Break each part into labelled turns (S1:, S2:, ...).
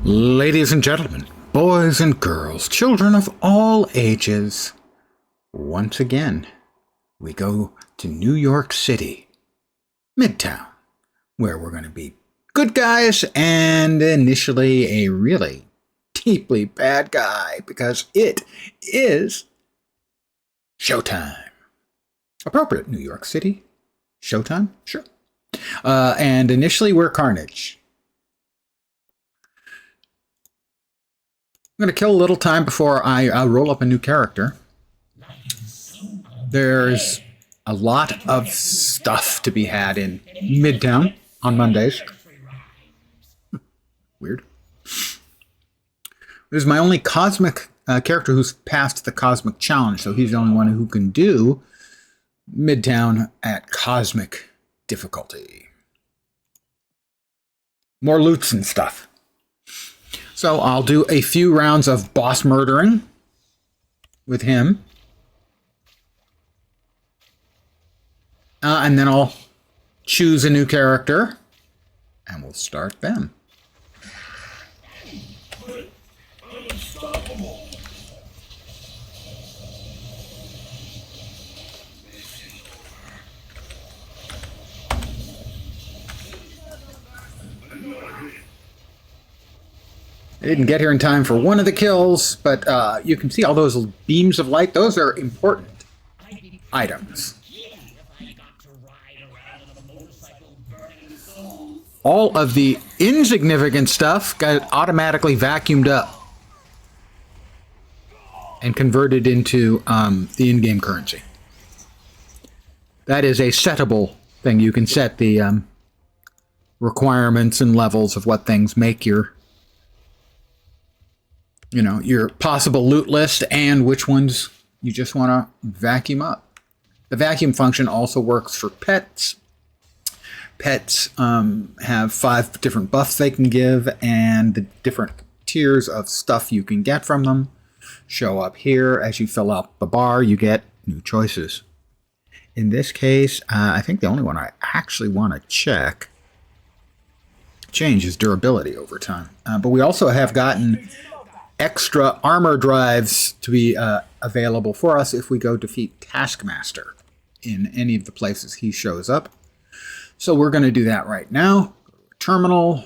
S1: Ladies and gentlemen, boys and girls, children of all ages, once again, we go to New York City, Midtown, where we're going to be good guys and initially a really deeply bad guy because it is showtime. Appropriate, New York City. Showtime? Sure. And initially we're Carnage. I'm going to kill a little time before I roll up a new character. There's a lot of stuff to be had in Midtown on Mondays. Weird. This is my only cosmic character who's passed the cosmic challenge, so he's the only one who can do Midtown at cosmic difficulty. More loots and stuff. So I'll do a few rounds of boss murdering with him. And then I'll choose a new character and we'll start them. I didn't get here in time for one of the kills, but you can see all those beams of light. Those are important items. All of the insignificant stuff got automatically vacuumed up and converted into the in-game currency. That is a settable thing. You can set the requirements and levels of what things make your possible loot list and which ones you just want to vacuum up. The vacuum function also works for pets. Pets have 5 different buffs they can give, and the different tiers of stuff you can get from them show up here. As you fill out the bar, you get new choices. In this case, I think the only one I actually want to change is durability over time. But we also have gotten extra armor drives to be available for us if we go defeat Taskmaster in any of the places he shows up. So we're going to do that right now. Terminal.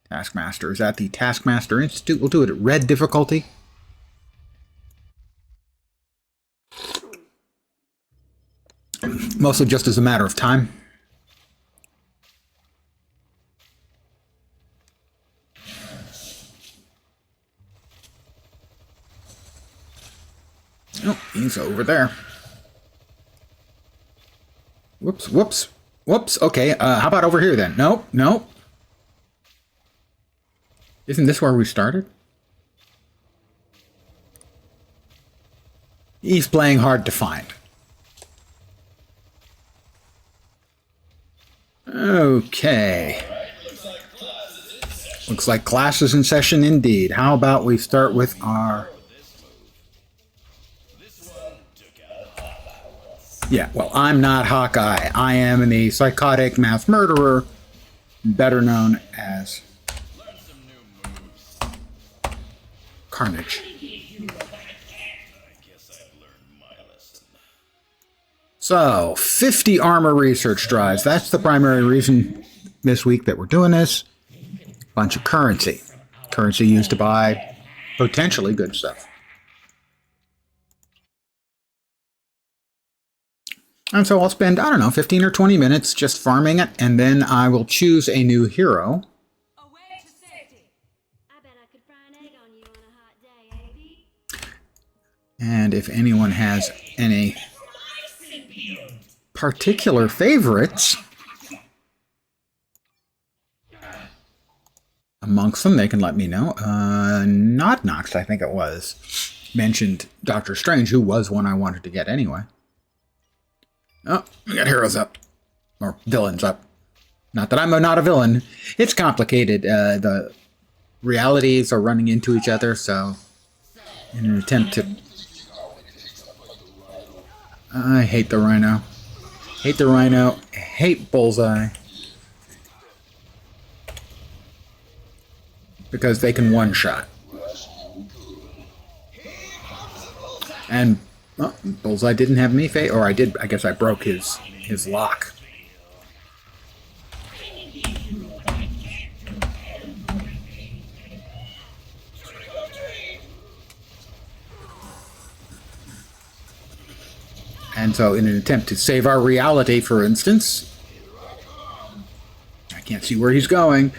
S1: Taskmaster is at the Taskmaster Institute. We'll do it at red difficulty. Mostly just as a matter of time. Oh, he's over there. Whoops. Okay, how about over here then? Nope. Isn't this where we started? He's playing hard to find. Okay. Looks like class is in session indeed. How about we start with our... Yeah, well, I'm not Hawkeye. I am the psychotic mass murderer, better known as Carnage. So, 50 armor research drives. That's the primary reason this week that we're doing this. Bunch of currency. Currency used to buy potentially good stuff. And so I'll spend, 15 or 20 minutes just farming it, and then I will choose a new hero. And if anyone has any particular favorites amongst them, they can let me know. Not Nox, I think it was, mentioned Doctor Strange, who was one I wanted to get anyway. Oh, we got heroes up. Or villains up. Not that I'm not a villain. It's complicated. The realities are running into each other, so in an attempt to... I hate the Rhino. Hate Bullseye. because they can one-shot. And well, Bullseye didn't have me or I did. I guess I broke his lock. And so in an attempt to save our reality, for instance, I can't see where he's going,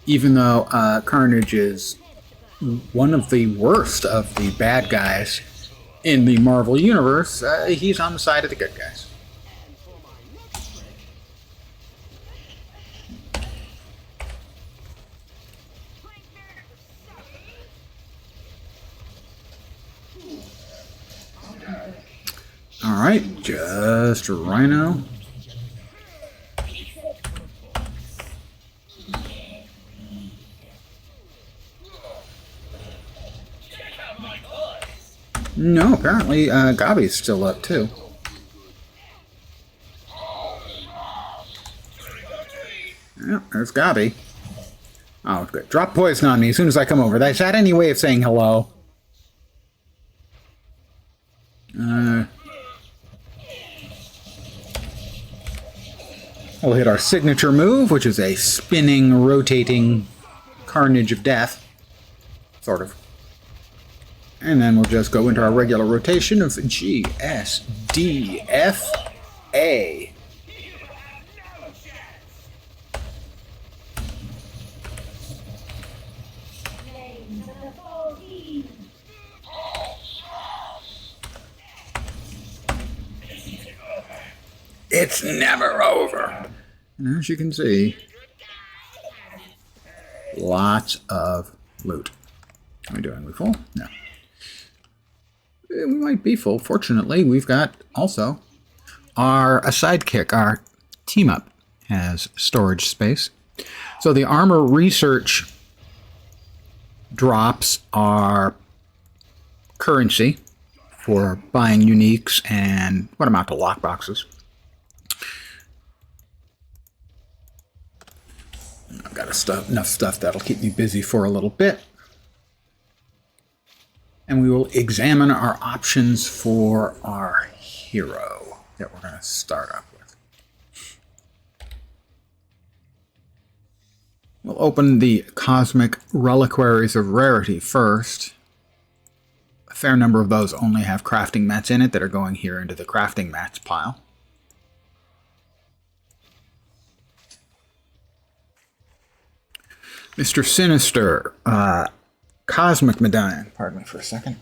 S1: even though Carnage is one of the worst of the bad guys in the Marvel Universe, he's on the side of the good guys. Alright, just Rhino. No, apparently Gabi's still up too. Yeah, there's Gabi. Oh, good. Drop poison on me as soon as I come over. Is that any way of saying hello? We'll hit our signature move, which is a spinning, rotating Carnage of Death. Sort of. And then we'll just go into our regular rotation of G, S, D, F, A. It's never over. And as you can see, lots of loot. Are we doing? We full? No. We might be full. Fortunately, we've got also our sidekick, our team up has storage space. So the armor research drops are currency for buying uniques and what amount to lockboxes. I've got enough stuff that'll keep me busy for a little bit. And we will examine our options for our hero that we're going to start up with. We'll open the Cosmic Reliquaries of Rarity first. A fair number of those only have crafting mats in it that are going here into the crafting mats pile. Mr. Sinister, Cosmic Medallion. Pardon me for a second.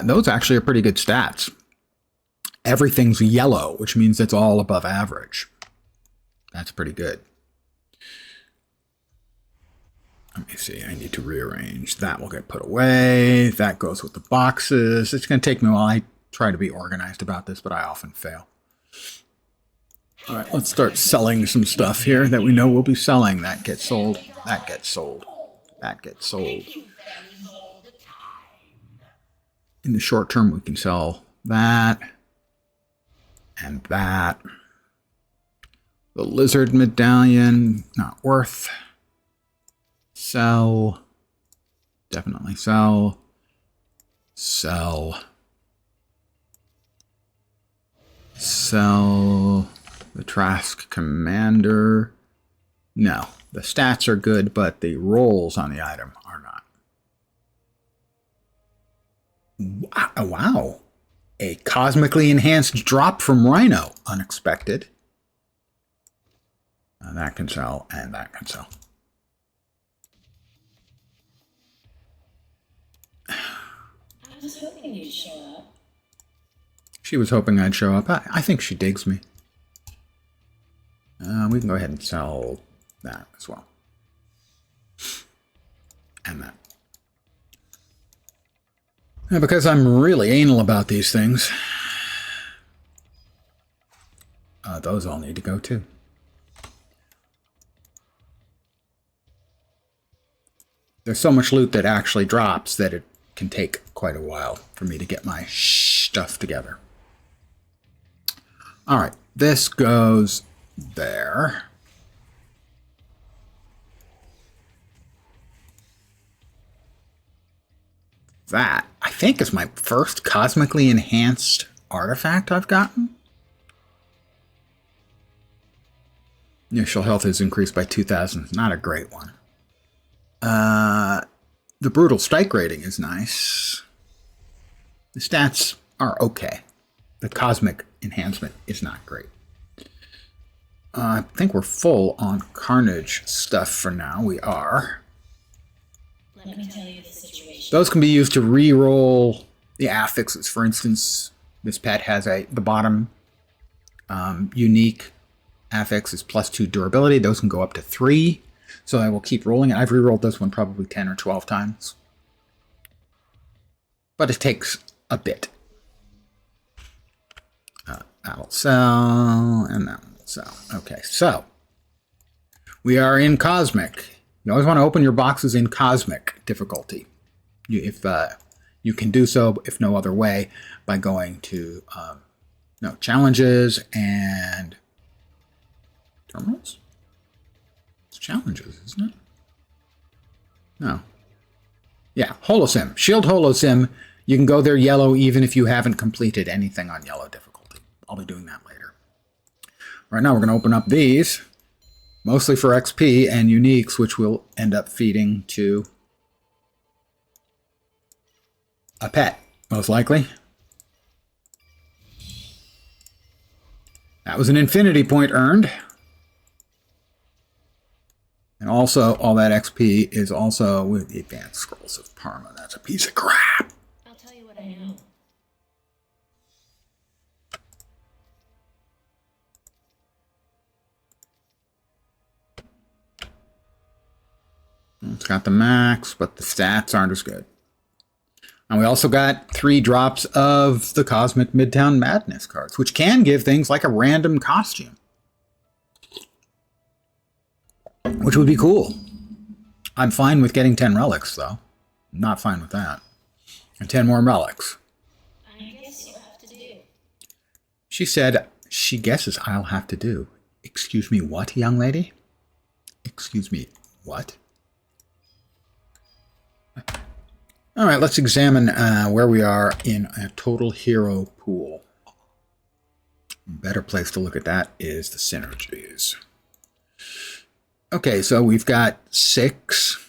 S1: Those actually are pretty good stats. Everything's yellow, which means it's all above average. That's pretty good. Let me see. I need to rearrange. That will get put away. That goes with the boxes. It's going to take me a while. I try to be organized about this, but I often fail. All right, let's start selling some stuff here that we know we'll be selling. That gets sold. That gets sold. That gets sold. In the short term, we can sell that and that. The lizard medallion, not worth. Sell. Definitely sell. Sell. Sell. The Trask Commander. No, the stats are good, but the rolls on the item are not. Wow. A cosmically enhanced drop from Rhino. Unexpected. That can sell, and that can sell.
S2: I was hoping you'd show up.
S1: She was hoping I'd show up. I think she digs me. We can go ahead and sell that as well. And that. Now, because I'm really anal about these things, those all need to go too. There's so much loot that actually drops that it can take quite a while for me to get my stuff together. All right, this goes there. That, I think, is my first cosmically enhanced artifact I've gotten. Initial health is increased by 2,000. Not a great one. The brutal strike rating is nice. The stats are okay. The cosmic enhancement is not great. I think we're full on carnage stuff for now. We are.
S2: Let me tell you the situation.
S1: Those can be used to re-roll the affixes. For instance, this pet has the bottom unique affix is +2 durability. Those can go up to 3. So I will keep rolling it. I've re-rolled this one probably 10 or 12 times. But it takes a bit. That'll sell, and that one will sell. Okay, so we are in Cosmic. You always want to open your boxes in Cosmic difficulty. If you can do so, if no other way, by going to challenges and terminals. It's challenges, isn't it? No. Yeah, Holosim. Shield Holosim. You can go there yellow even if you haven't completed anything on yellow difficulty. I'll be doing that later. Right now we're going to open up these, mostly for XP and uniques, which will end up feeding to a pet, most likely. That was an infinity point earned. And also, all that XP is also with the Advanced Scrolls of Parma. That's a piece of crap.
S2: I'll tell you what I know.
S1: It's got the max, but the stats aren't as good. And we also got 3 drops of the Cosmic Midtown Madness cards, which can give things like a random costume, which would be cool. I'm fine with getting 10 relics, though. I'm not fine with that. And 10 more relics.
S2: I guess you'll have to do.
S1: She said she guesses I'll have to do. Excuse me, what, young lady? Excuse me, what? All right, let's examine where we are in a total hero pool. A better place to look at that is the synergies. Okay, so we've got 6,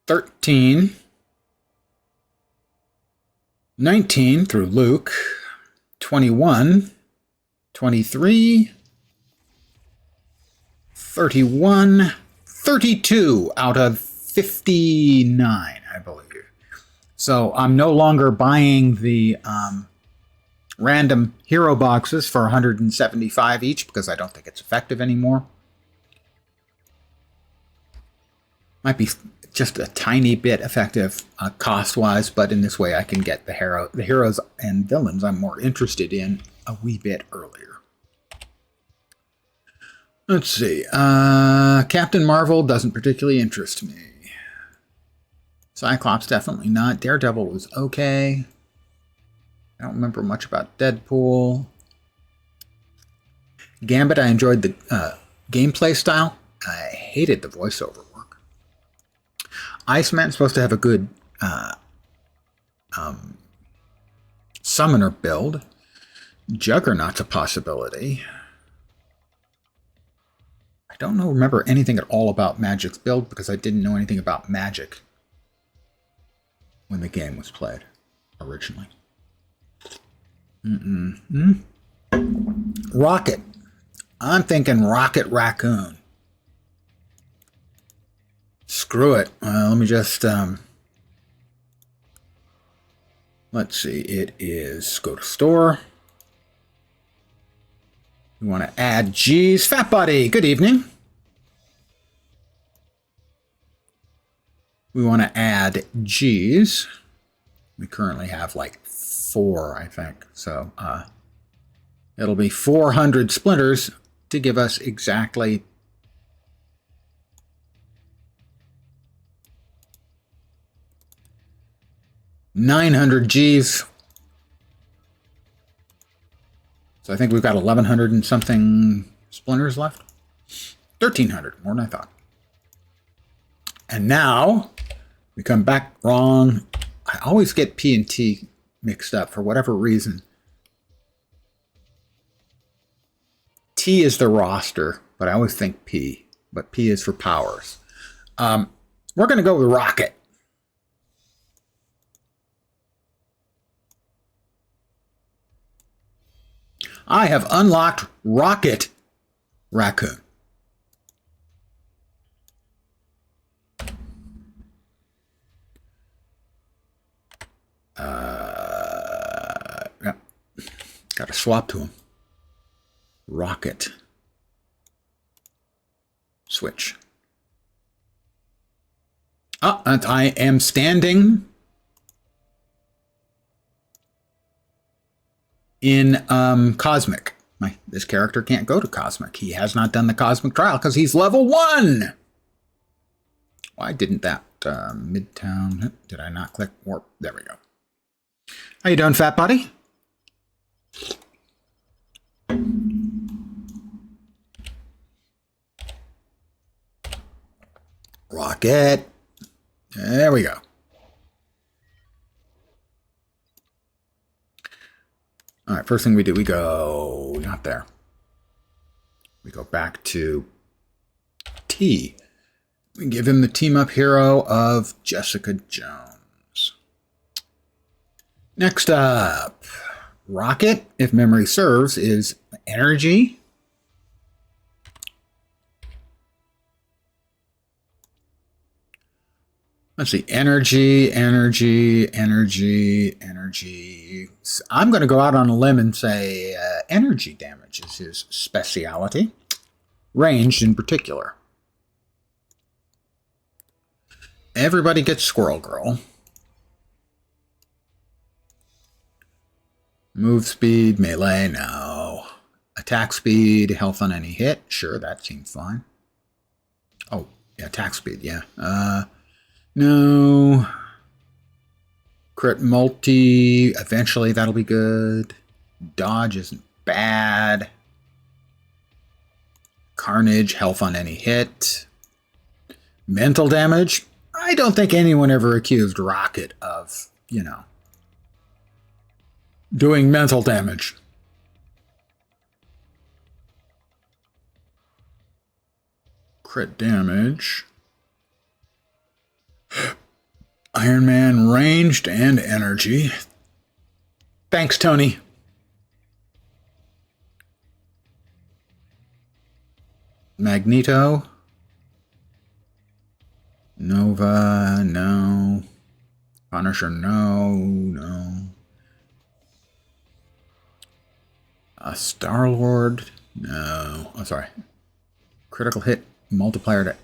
S1: 13, 19 through Luke, 21, 23, 31, 32 out of 59, I believe. So I'm no longer buying the random hero boxes for 175 each because I don't think it's effective anymore. Might be just a tiny bit effective cost-wise, but in this way I can get the heroes and villains I'm more interested in a wee bit earlier. Let's see. Captain Marvel doesn't particularly interest me. Cyclops definitely not. Daredevil was okay. I don't remember much about Deadpool. Gambit, I enjoyed the gameplay style. I hated the voiceover work. Iceman's supposed to have a good summoner build. Juggernaut's a possibility. I don't remember anything at all about Magic's build because I didn't know anything about Magic when the game was played originally. Rocket. I'm thinking Rocket Raccoon. Screw it. Let me just let's see. It is go to store. We want to add G's. Fat Buddy, good evening. We want to add G's. We currently have like 4, I think. So it'll be 400 splinters to give us exactly 900 G's. So I think we've got 1,100 and something splinters left. 1,300, more than I thought. And now we come back wrong. I always get P and T mixed up for whatever reason. T is the roster, but I always think P. But P is for powers. We're going to go with Rocket. I have unlocked Rocket Raccoon. Yeah. Got to swap to him. Rocket. Switch. Oh, and I am standing in Cosmic. This character can't go to Cosmic. He has not done the Cosmic trial because he's level 1. Why didn't that Midtown? Did I not click warp? There we go. How you doing, fat buddy? Rocket. There we go. All right, first thing we do, we go, not there. We go back to T. We give him the team-up hero of Jessica Jones. Next up, Rocket, if memory serves, is energy. Let's see, energy. I'm going to go out on a limb and say energy damage is his speciality. Ranged in particular. Everybody gets Squirrel Girl. Move speed, melee, no. Attack speed, health on any hit. Sure, that seems fine. Oh, yeah, attack speed, yeah. No. Crit multi. Eventually that'll be good. Dodge isn't bad. Carnage. Health on any hit. Mental damage. I don't think anyone ever accused Rocket of, doing mental damage. Crit damage. Iron Man ranged and energy. Thanks, Tony. Magneto. Nova, no. Punisher, no. Star-Lord, no. Oh, sorry. Critical hit multiplier to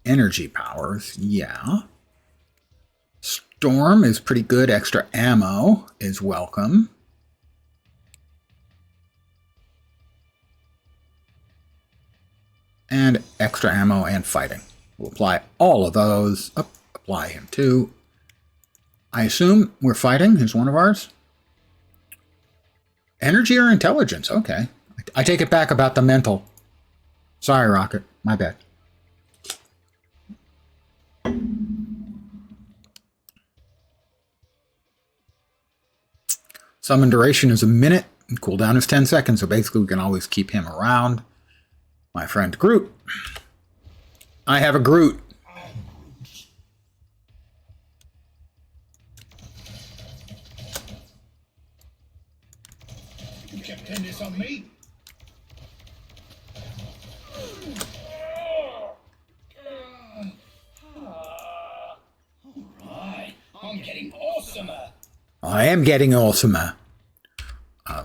S1: energy powers, yeah. Storm is pretty good. Extra ammo is welcome. And extra ammo and fighting. We'll apply all of those. Oh, apply him too. I assume we're fighting is one of ours. Energy or intelligence? Okay. I take it back about the mental. Sorry, Rocket. My bad. Summon duration is a minute, and cooldown is 10 seconds, so basically we can always keep him around. My friend Groot. I have a Groot.
S3: You kept pinning this on me? Alright, I'm getting awesomer.
S1: I am getting awesomer.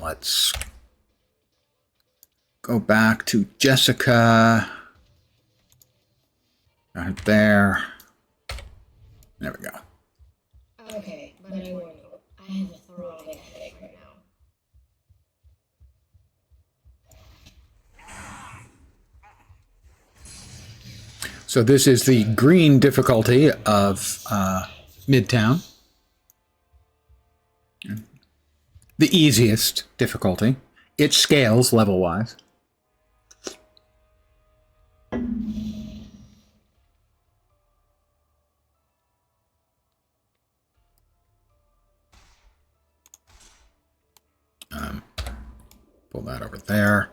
S1: Let's go back to Jessica. Right there. There we go.
S2: Okay, but I warn you, I have a throbbing headache right now.
S1: So this is the green difficulty of Midtown. The easiest difficulty. It scales level-wise. Pull that over there.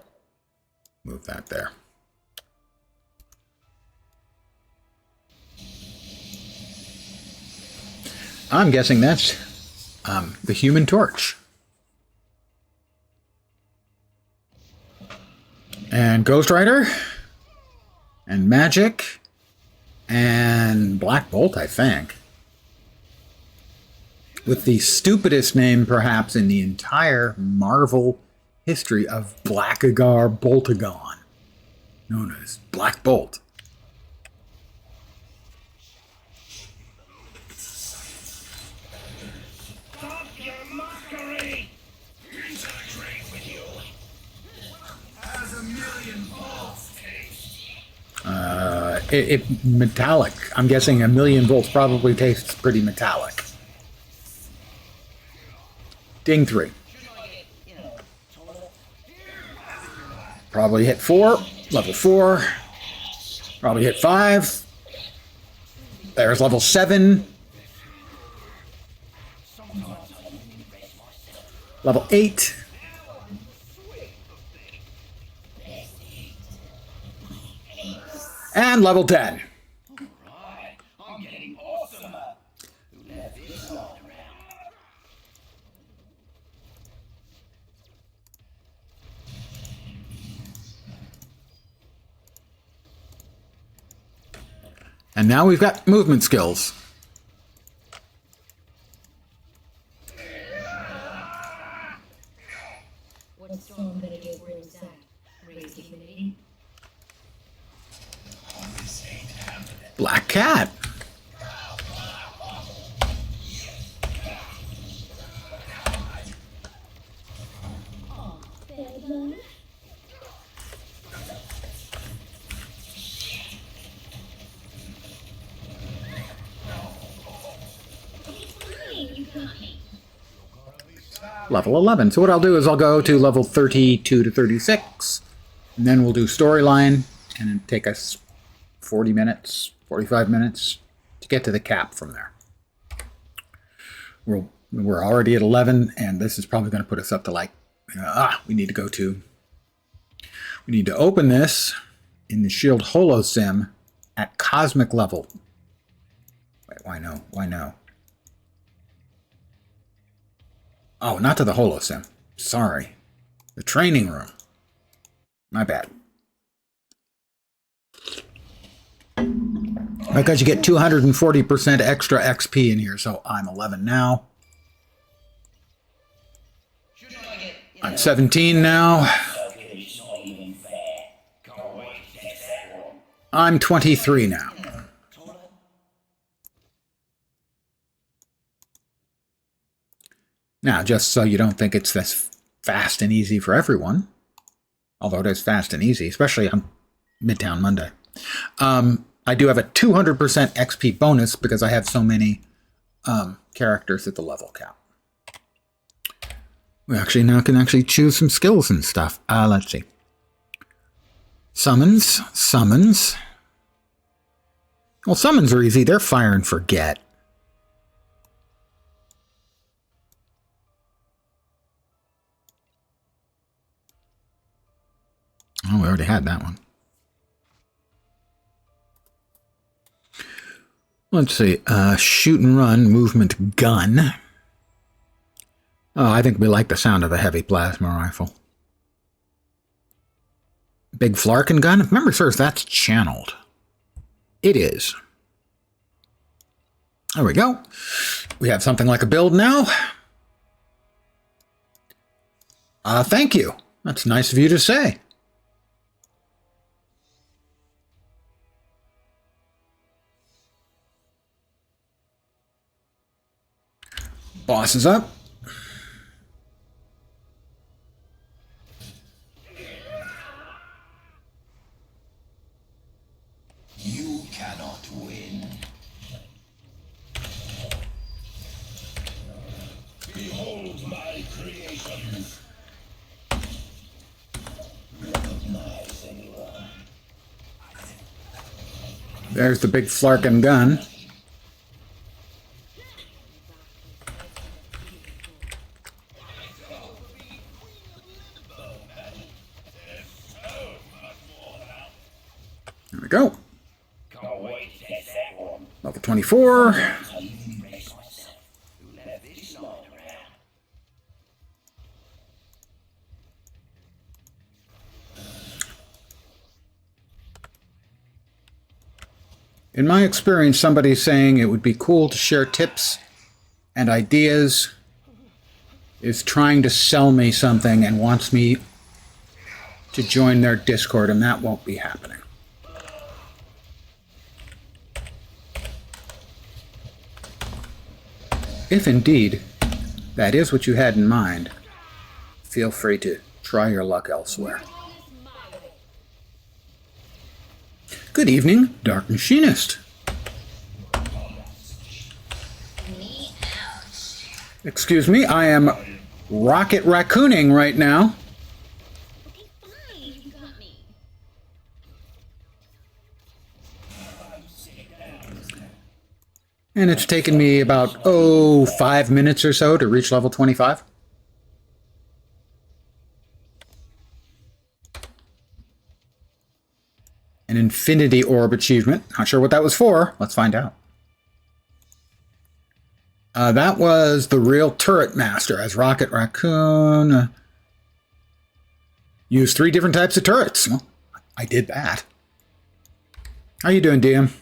S1: Move that there. I'm guessing that's the Human Torch. And Ghost Rider. And Magic. And Black Bolt, I think. With the stupidest name, perhaps, in the entire Marvel history of Blackagar Boltagon, known as Black Bolt.
S3: Stop your mockery! Integrate with you. As a million volts taste.
S1: Metallic. I'm guessing a million volts probably tastes pretty metallic. Ding 3. Probably hit 4. Level 4. Probably hit 5. There's level 7. Level 8. And level 10.
S3: Right, I'm getting awesomer. Who left this lot around?
S1: And now we've got movement skills.
S2: What's Storm gonna do for himself? Raise the humidity?
S1: Black Cat.
S2: Aw, Bedlam. You got me.
S1: Level 11. So what I'll do is I'll go to level 32 to 36. And then we'll do storyline. And it'll take us 40 minutes, 45 minutes to get to the cap from there. We're already at 11, and this is probably going to put us up to like, we need to open this in the Shield Holo Sim at cosmic level. Wait, why no? Why no? Oh, not to the Holo Sim. Sorry. The training room. My bad. Because you get 240% extra XP in here, so I'm 11 now. I'm 17 now. I'm 23 now. Now, just so you don't think it's this fast and easy for everyone, although it is fast and easy, especially on Midtown Monday, I do have a 200% XP bonus because I have so many characters at the level cap. We actually now can actually choose some skills and stuff. Let's see. Summons. Well, summons are easy. They're fire and forget. Oh, we already had that one. Let's see. Shoot and run, movement gun. Oh, I think we like the sound of a heavy plasma rifle. Big Flarkin gun? If memory serves, that's channeled. It is. There we go. We have something like a build now. Thank you. That's nice of you to say. Boss is up.
S3: You cannot win. Behold my creation.
S1: There's the big flarkin gun. There we go.
S3: Can't wait to get that one.
S1: Level 24. In my experience, somebody saying it would be cool to share tips and ideas is trying to sell me something and wants me to join their Discord, and that won't be happening. If indeed that is what you had in mind, feel free to try your luck elsewhere. Good evening, Dark Machinist. Excuse me, I am rocket raccooning right now.
S2: Okay, fine. You got me.
S1: And it's taken me about, 5 minutes or so to reach level 25. An Infinity Orb achievement. Not sure what that was for. Let's find out. That was the real Turret Master as Rocket Raccoon. Used 3 different types of turrets. Well, I did that. How you doing, DM?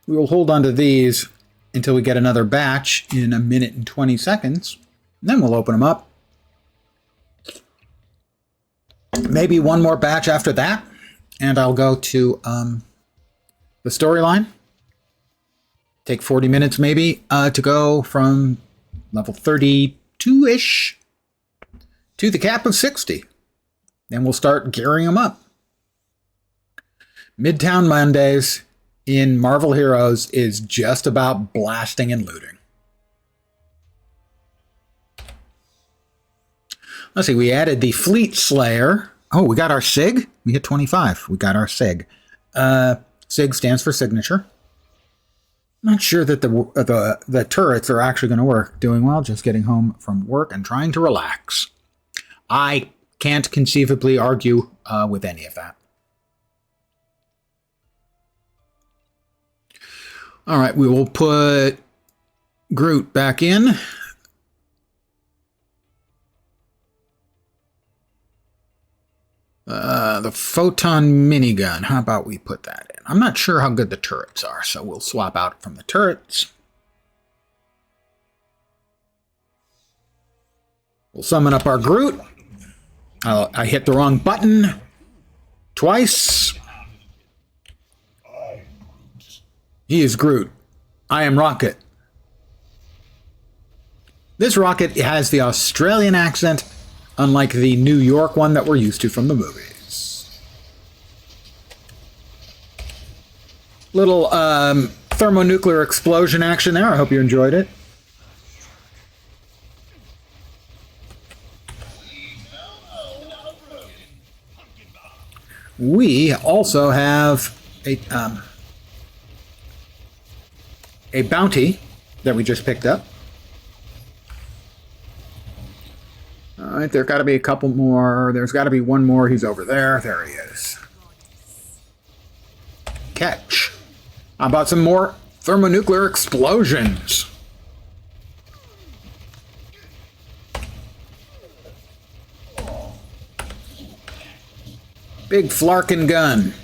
S1: We will hold on to these until we get another batch in 1 minute and 20 seconds. Then we'll open them up. Maybe one more batch after that. And I'll go to the storyline. Take 40 minutes maybe to go from level 32-ish to the cap of 60. Then we'll start gearing them up. Midtown Mondays in Marvel Heroes is just about blasting and looting. Let's see, we added the Fleet Slayer. Oh, we got our SIG? We hit 25. We got our SIG. SIG stands for signature. Not sure that the turrets are actually going to work. Doing well, just getting home from work and trying to relax. I can't conceivably argue with any of that. All right, we will put Groot back in. The photon minigun. How about we put that in? I'm not sure how good the turrets are, so we'll swap out from the turrets. We'll summon up our Groot. I hit the wrong button twice. He is Groot. I am Rocket. This Rocket has the Australian accent, unlike the New York one that we're used to from the movies. Little thermonuclear explosion action there. I hope you enjoyed it. We also have a bounty that we just picked up. All right, there got to be a couple more. There's got to be one more. He's over there. There he is. Catch. How about some more thermonuclear explosions? Big flarkin gun.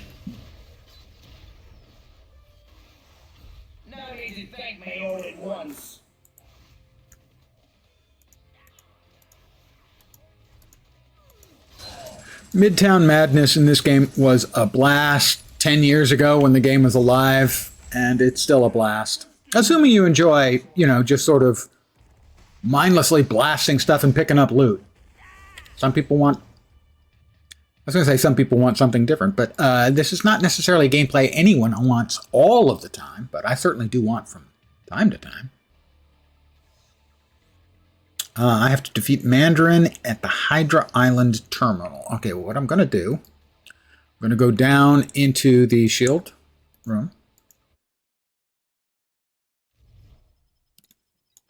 S3: No need to thank me all at once.
S1: Midtown Madness in this game was a blast 10 years ago when the game was alive, and it's still a blast. Assuming you enjoy, just sort of mindlessly blasting stuff and picking up loot. Some people want something different, but this is not necessarily gameplay anyone wants all of the time, but I certainly do want from time to time. I have to defeat Mandarin at the Hydra Island terminal. Okay, well, what I'm going to do, I'm going to go down into the shield room.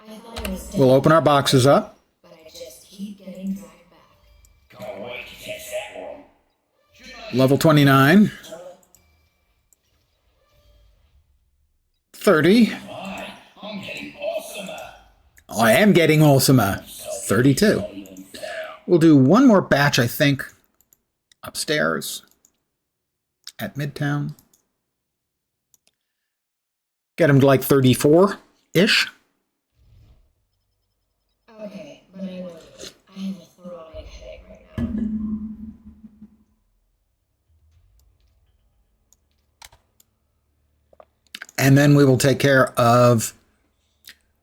S2: I thought I was dead,
S1: We'll open our boxes up.
S2: but I just keep getting dragged back.
S3: Can't wait to test that one.
S1: Level 29. 30.
S3: Fine, I'm getting awesomer.
S1: Oh, I am getting awesomer. 32. We'll do one more batch, I think, upstairs at Midtown. Get him to like 34-ish.
S2: Okay, but I warn you, I have a throbbing headache right now.
S1: And then we will take care of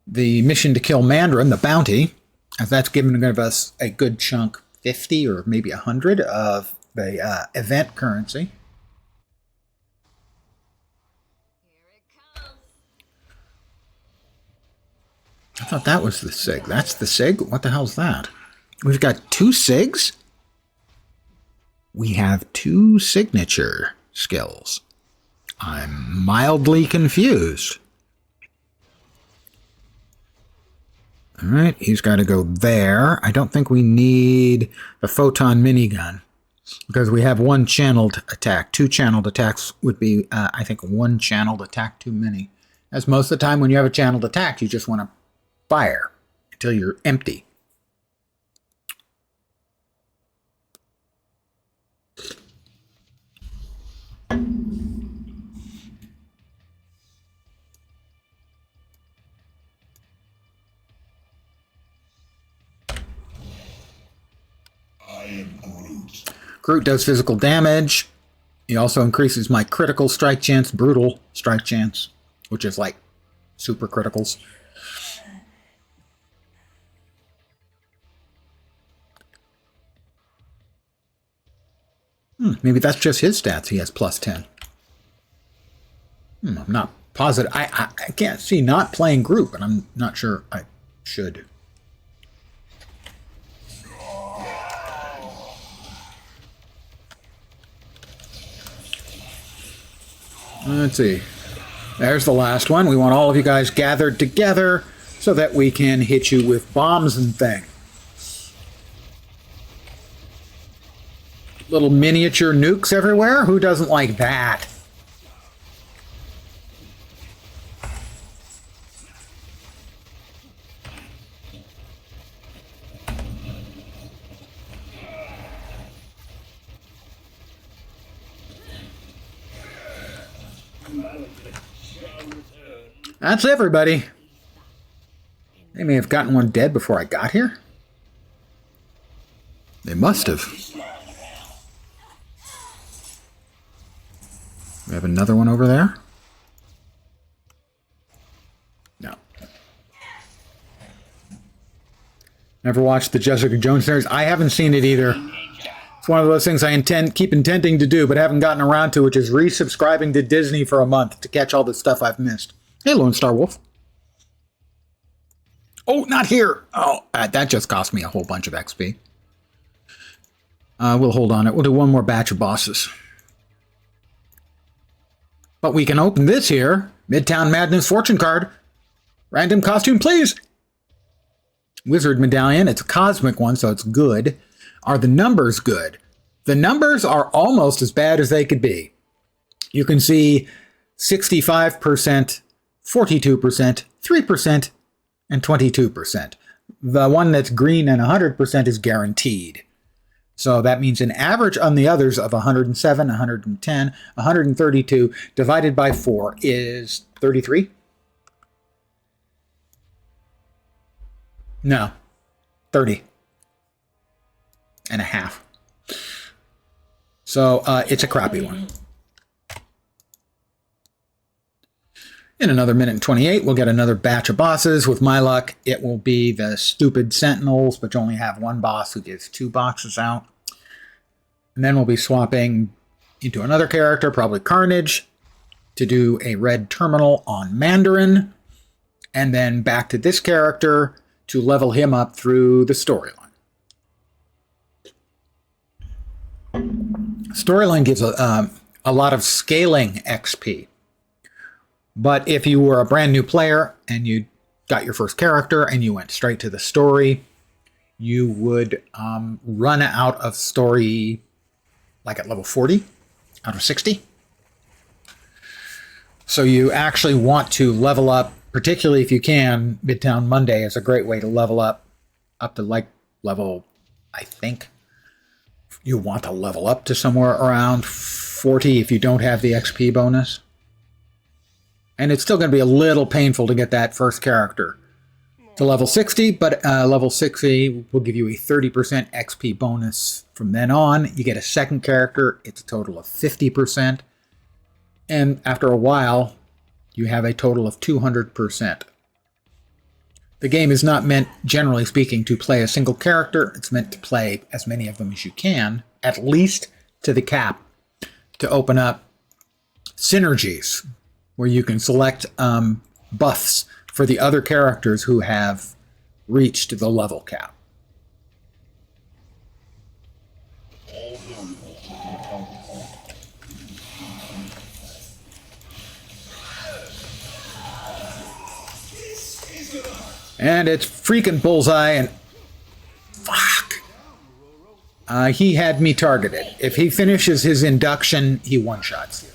S1: the mission to kill Mandarin, the bounty, as that's given us a good chunk, 50 or maybe 100 of the event currency. I thought that was the SIG. That's the SIG? What the hell's that? We've got 2 SIGs? We have 2 signature skills. I'm mildly confused. All right, he's got to go there. I don't think we need the photon minigun because we have 1 channeled attack. 2 channeled attacks would be, I think, 1 channeled attack too many. As most of the time when you have a channeled attack, you just want to fire until you're empty. Groot does physical damage. He also increases my critical strike chance, brutal strike chance, which is like super criticals. Maybe that's just his stats. He has plus 10. I'm not positive. I can't see not playing Groot, but I'm not sure I should. Let's see. There's the last one. We want all of you guys gathered together so that we can hit you with bombs and things. Little miniature nukes everywhere? Who doesn't like that? That's everybody. They may have gotten one dead before I got here. They must have. We have another one over there? No. Never watched the Jessica Jones series. I haven't seen it either. It's one of those things I keep intending to do, but haven't gotten around to, which is resubscribing to Disney for a month to catch all the stuff I've missed. Hey, Lone Star Wolf. Oh, not here. Oh, that just cost me a whole bunch of XP. We'll hold on it. We'll do one more batch of bosses. But we can open this here. Midtown Madness fortune card. Random costume, please. Wizard medallion. It's a cosmic one, so it's good. Are the numbers good? The numbers are almost as bad as they could be. You can see 65%, 42%, 3%, and 22%. The one that's green and 100% is guaranteed. So that means an average on the others of 107, 110, 132 divided by 4 is 33? No, 30 and a half. So it's a crappy one. In another minute and 28, we'll get another batch of bosses. With my luck, it will be the stupid Sentinels, but you only have one boss who gives 2 boxes out. And then we'll be swapping into another character, probably Carnage, to do a red terminal on Mandarin. And then back to this character to level him up through the storyline. Storyline gives a lot of scaling XP. But if you were a brand new player and you got your first character and you went straight to the story, you would run out of story like at level 40 out of 60. So you actually want to level up, particularly if you can. Midtown Monday is a great way to level up to like level, I think you want to level up to somewhere around 40 if you don't have the XP bonus. And it's still going to be a little painful to get that first character to level 60, but level 60 will give you a 30% XP bonus from then on. You get a second character, it's a total of 50%. And after a while, you have a total of 200%. The game is not meant, generally speaking, to play a single character. It's meant to play as many of them as you can, at least to the cap, to open up synergies, where you can select buffs for the other characters who have reached the level cap. And it's freaking Bullseye, and fuck. He had me targeted. If he finishes his induction, he one-shots you,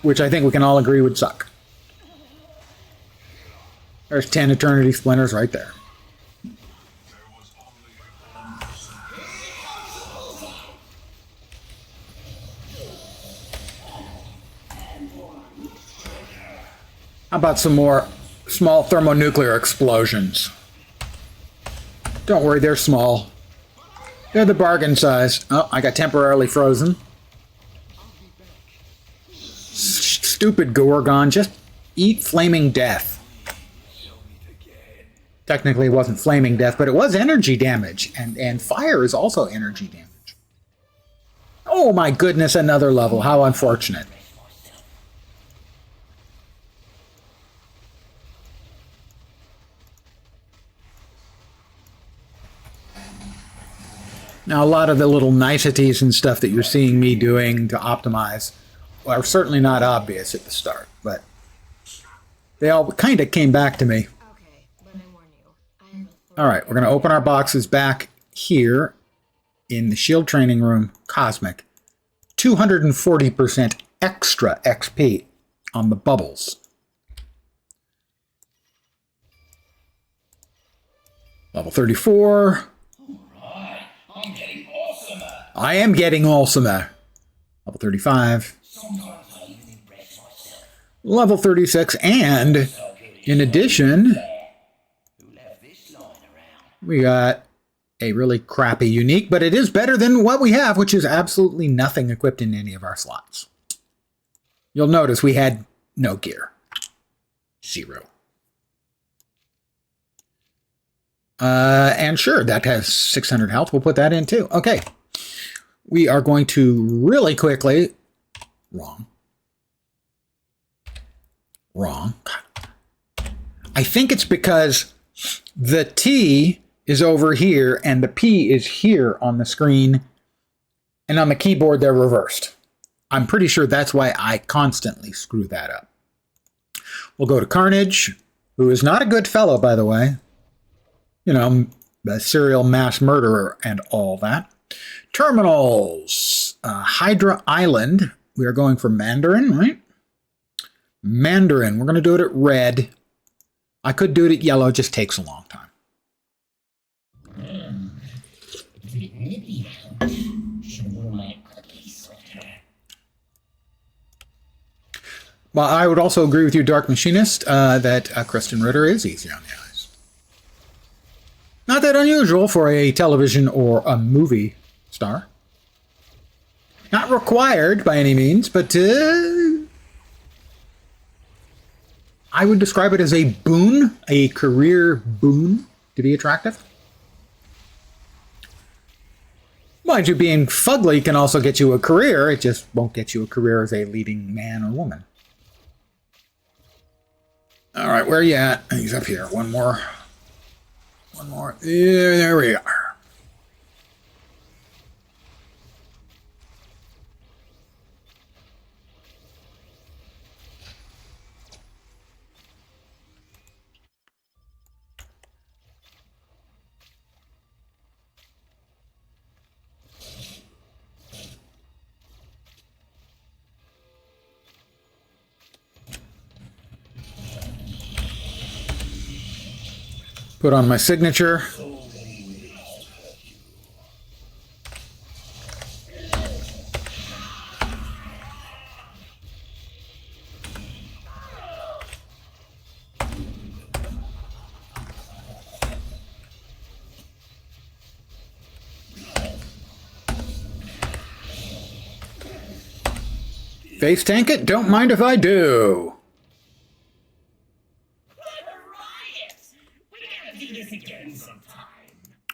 S1: which I think we can all agree would suck. There's 10 Eternity Splinters right there. How about some more small thermonuclear explosions? Don't worry, they're small. They're the bargain size. Oh, I got temporarily frozen. Stupid Gorgon, just eat flaming death. Technically, it wasn't flaming death, but it was energy damage, and fire is also energy damage. Oh my goodness, another level. How unfortunate. Now, a lot of the little niceties and stuff that you're seeing me doing to optimize are certainly not obvious at the start, but they all kind of came back to me.
S2: Okay, but I warn you. I have a
S1: All right, we're going to open our boxes back here in the Shield Training Room Cosmic. 240% extra XP on the bubbles. Level 34.
S3: Alright, I'm getting awesomer.
S1: I am getting awesomer. Level 35.
S3: Sometimes I even impress myself.
S1: Level 36. And in addition,
S3: Who left this lying around?
S1: we got a really crappy unique, but it is better than what we have, which is absolutely nothing equipped in any of our slots. You'll notice we had no gear. 0. And sure, that has 600 health. We'll put that in too. Okay. We are going to really quickly... Wrong. I think it's because the T is over here and the P is here on the screen, and on the keyboard they're reversed. I'm pretty sure that's why I constantly screw that up. We'll go to Carnage, who is not a good fellow, by the way. You know, a serial mass murderer and all that. Terminals. Hydra Island. We are going for Mandarin, right? Mandarin. We're going to do it at red. I could do it at yellow. It just takes a long time. Well, I would also agree with you, Dark Machinist, that Kristen Ritter is easy on the eyes. Not that unusual for a television or a movie star. Not required by any means, but I would describe it as a boon, a career boon to be attractive. Mind you, being fugly can also get you a career. It just won't get you a career as a leading man or woman. All right, where are you at? He's up here. One more. Yeah, there we are. Put on my signature. Face tank it? Don't mind if I do.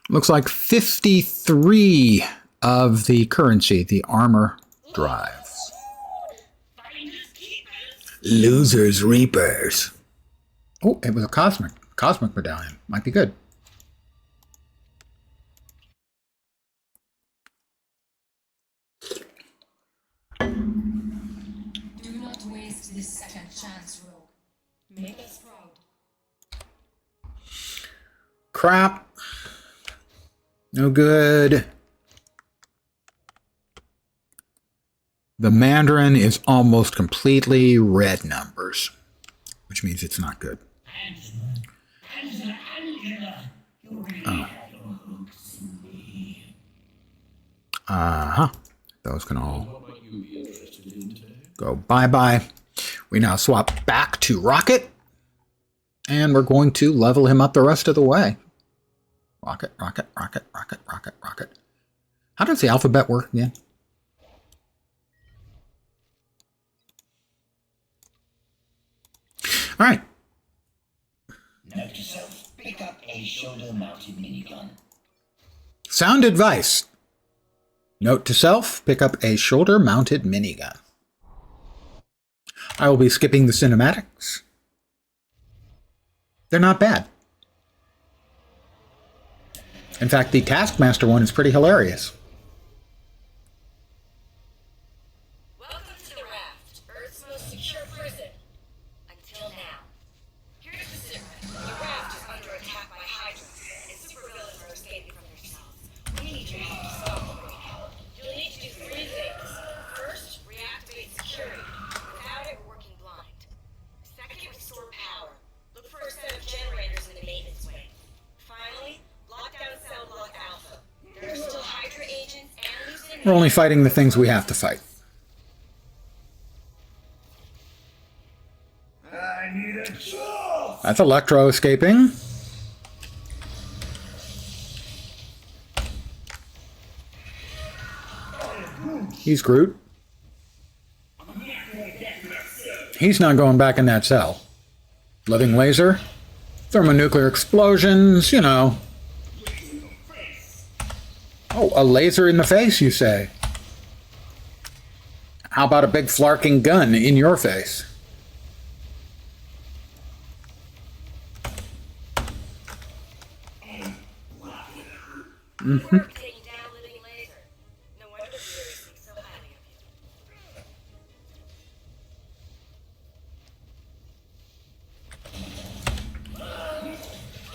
S1: Looks like 53 of the currency, the armor drives. Losers, reapers. Oh, it was a cosmic medallion. Might be good.
S4: Do not waste this second chance, Rogue. Make us proud.
S1: Crap. No good. The Mandarin is almost completely red numbers, which means it's not good. Oh. Uh-huh. Those can all go bye-bye. We now swap back to Rocket, and we're going to level him up the rest of the way. Rocket, rocket, rocket, rocket, rocket, rocket. How does the alphabet work again? All right.
S3: Note to self, pick up a shoulder-mounted minigun.
S1: Sound advice. Note to self, pick up a shoulder-mounted minigun. I will be skipping the cinematics. They're not bad. In fact, the Taskmaster one is pretty hilarious.
S2: Welcome to the Raft, Earth's most secure prison. Until now. Here's the secret. The Raft is under attack by Hydra, and supervillains are escaping from their cells. We need your help to stop them right now. You'll need to do 3 things. First, reactivate security. Without it, we're working blind. Second, restore power. Look for a set of generators in the maintenance wing. Finally, lock down Cell Block Alpha. There are still Hydra agents and loose enemies.
S1: We're only fighting the things we have to fight.
S3: I need a job!
S1: That's Electro escaping. He's Groot. He's not going back in that cell. Living laser. Thermonuclear explosions, you know. Oh, a laser in the face, you say? How about a big flarking gun in your face? Mm-hmm.
S2: Taking down living laser. No wonder the viewers think so highly of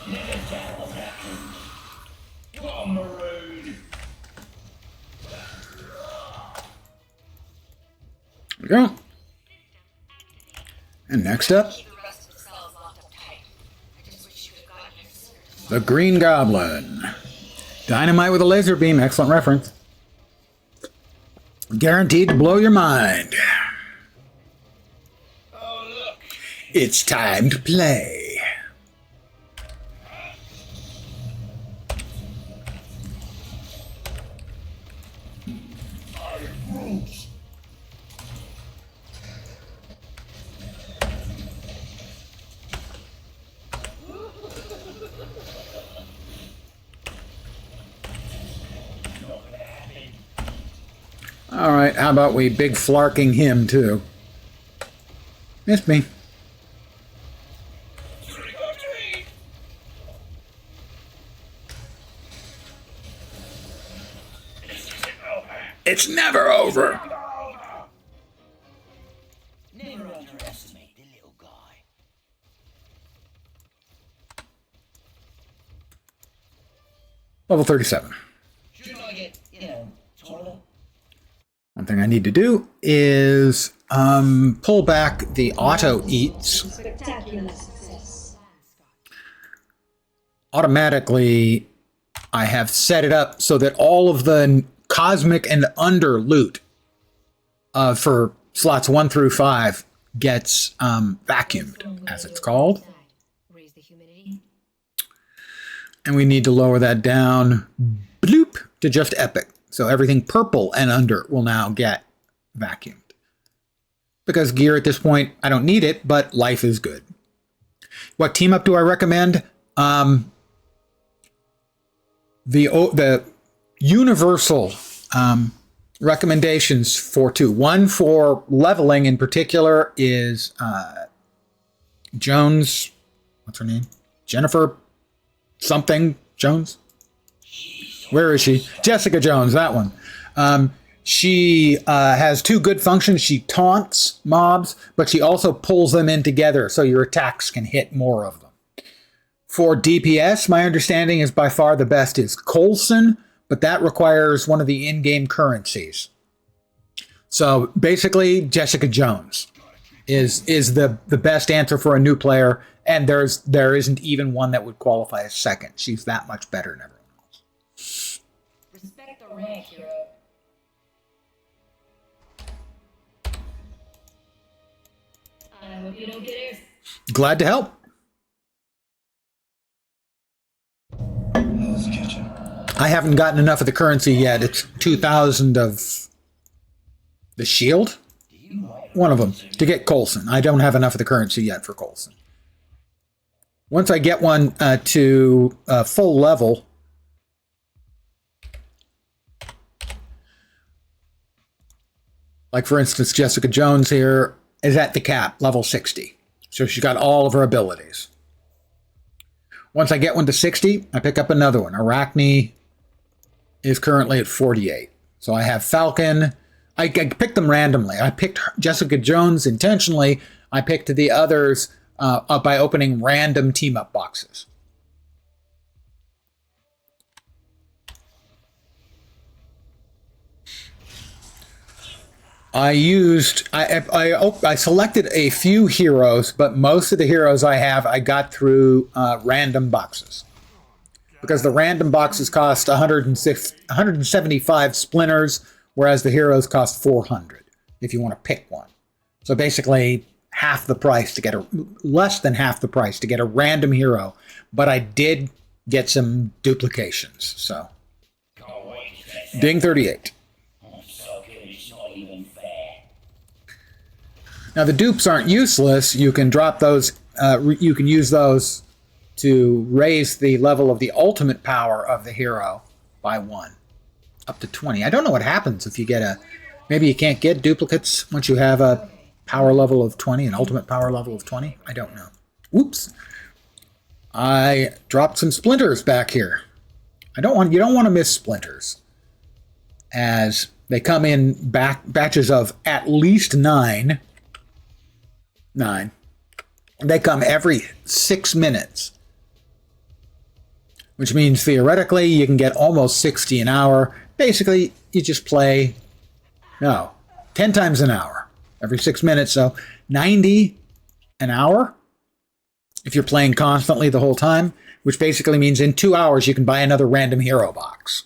S2: you.
S3: You are maroon!
S1: There we go. And next up,
S2: Keep the rest of the cells locked up tight. I just wish you had gotten here sooner.
S1: the Green Goblin. Dynamite with a laser beam. Excellent reference. Guaranteed to blow your mind.
S3: Oh, look!
S1: It's time to play. All right, how about we big flarking him too? Missed me.
S3: Trick or treat! This isn't over!
S1: It's never over.
S3: Never underestimate the little guy.
S1: Level 37.
S3: Should I get, taller?
S1: One thing I need to do is pull back the auto eats.
S4: Spectacular success.
S1: automatically I have set it up so that all of the cosmic and under loot for slots 1 through 5 gets vacuumed, as it's called.
S2: Raise the humidity.
S1: And we need to lower that down, bloop, to just epic. So everything purple and under will now get vacuumed. Because gear at this point, I don't need it, but life is good. What team up do I recommend? The universal recommendations for 2. One for leveling in particular is Jones. What's her name? Jennifer something Jones. Where is she? Jessica Jones, that one. She has 2 good functions. She taunts mobs, but she also pulls them in together so your attacks can hit more of them. For DPS, my understanding is by far the best is Coulson, but that requires one of the in-game currencies. So basically, Jessica Jones is the best answer for a new player, and there isn't even one that would qualify as second. She's that much better than everyone else.
S2: Respect the rank, hero. I hope you don't get it.
S1: Glad to help.
S3: Hell's Kitchen.
S1: I haven't gotten enough of the currency yet. It's 2,000 of the shield. One of them to get Coulson. I don't have enough of the currency yet for Coulson. Once I get one to full level, like for instance, Jessica Jones here is at the cap, level 60. So she's got all of her abilities. Once I get one to 60, I pick up another one. Arachne is currently at 48. So I have Falcon. I picked them randomly. I picked Jessica Jones intentionally. I picked the others by opening random team-up boxes. I selected a few heroes, but most of the heroes I got through random boxes. Because the random boxes cost 175 splinters, whereas the heroes cost 400 if you want to pick one. So basically half the price to get less than half the price to get a random hero, but I did get some duplications. So Ding 38. Now the dupes aren't useless. You can drop those. You can use those to raise the level of the ultimate power of the hero by 1, up to 20. I don't know what happens if you get maybe you can't get duplicates once you have a power level of 20, an ultimate power level of 20. I don't know. Whoops. I dropped some splinters back here. You don't want to miss splinters, as they come in batches of at least 9. They come every 6 minutes, which means theoretically you can get almost 60 an hour. Basically, you just play 10 times an hour every 6 minutes, so 90 an hour if you're playing constantly the whole time, which basically means in 2 hours you can buy another random hero box.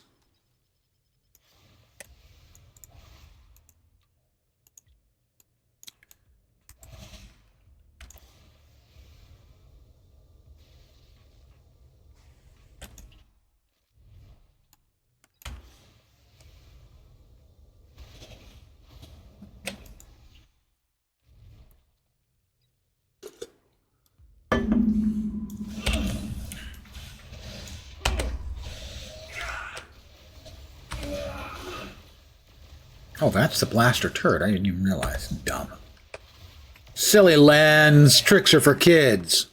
S1: Oh, that's the blaster turret. I didn't even realize. Dumb. Silly lens. Tricks are for kids.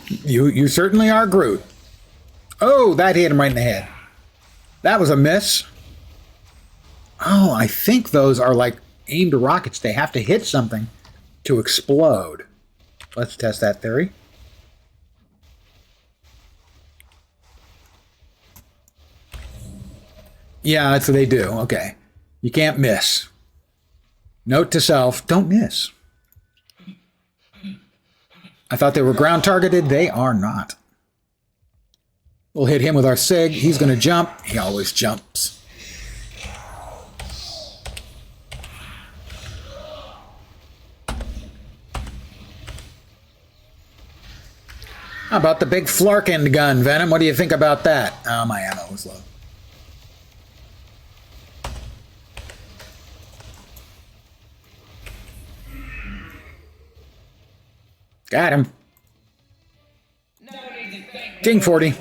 S1: You certainly are Groot. Oh, that hit him right in the head. That was a miss. Oh, I think those are like aimed rockets. They have to hit something to explode. Let's test that theory. Yeah, that's what they do. Okay. You can't miss. Note to self, don't miss. I thought they were ground targeted. They are not. We'll hit him with our SIG. He's going to jump. He always jumps. How about the big Flarkin gun, Venom? What do you think about that? Oh, my ammo was low. Got him. King 40.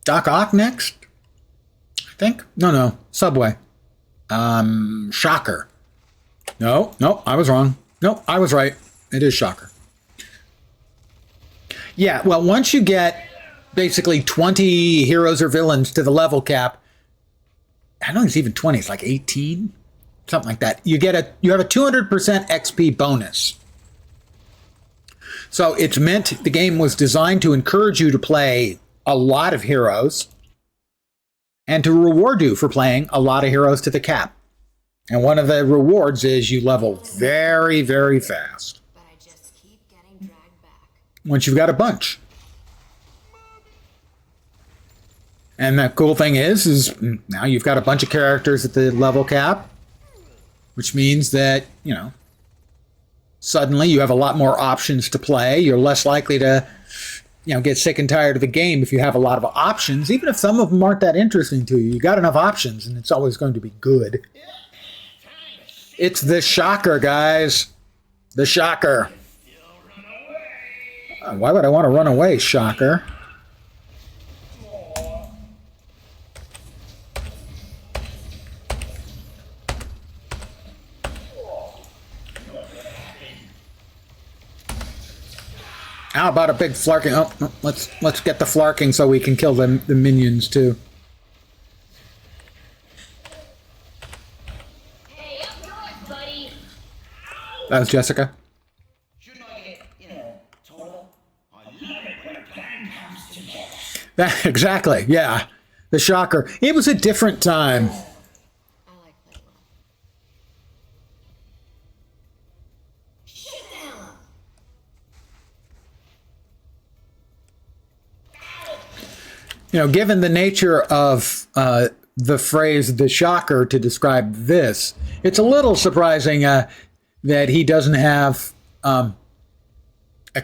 S1: Doc Ock next? I think. No. Subway. Shocker. No, I was wrong. No, I was right. It is Shocker. Yeah, well, once you get basically 20 heroes or villains to the level cap, I don't think it's even 20, it's like 18, something like that. You have a 200% XP bonus. So it's meant, the game was designed to encourage you to play a lot of heroes and to reward you for playing a lot of heroes to the cap. And one of the rewards is you level very, very fast.
S2: But I just keep getting dragged back.
S1: Once you've got a bunch. And the cool thing is now you've got a bunch of characters at the level cap, which means that, suddenly you have a lot more options to play. You're less likely to, get sick and tired of the game if you have a lot of options, even if some of them aren't that interesting to you. You got enough options and it's always going to be good. It's the Shocker, guys. The Shocker. Why would I want to run away, Shocker? How about a big flarking? Oh, let's get the flarking so we can kill the minions too.
S2: Hey, up yours, buddy.
S1: That was Jessica.
S3: Shouldn't I get, total? I love it when a plan comes together.
S1: That, exactly, yeah. The Shocker. It was a different time.
S2: I like playing well. Shit down.
S1: Given the nature of the phrase "the Shocker" to describe this, it's a little surprising that he doesn't have a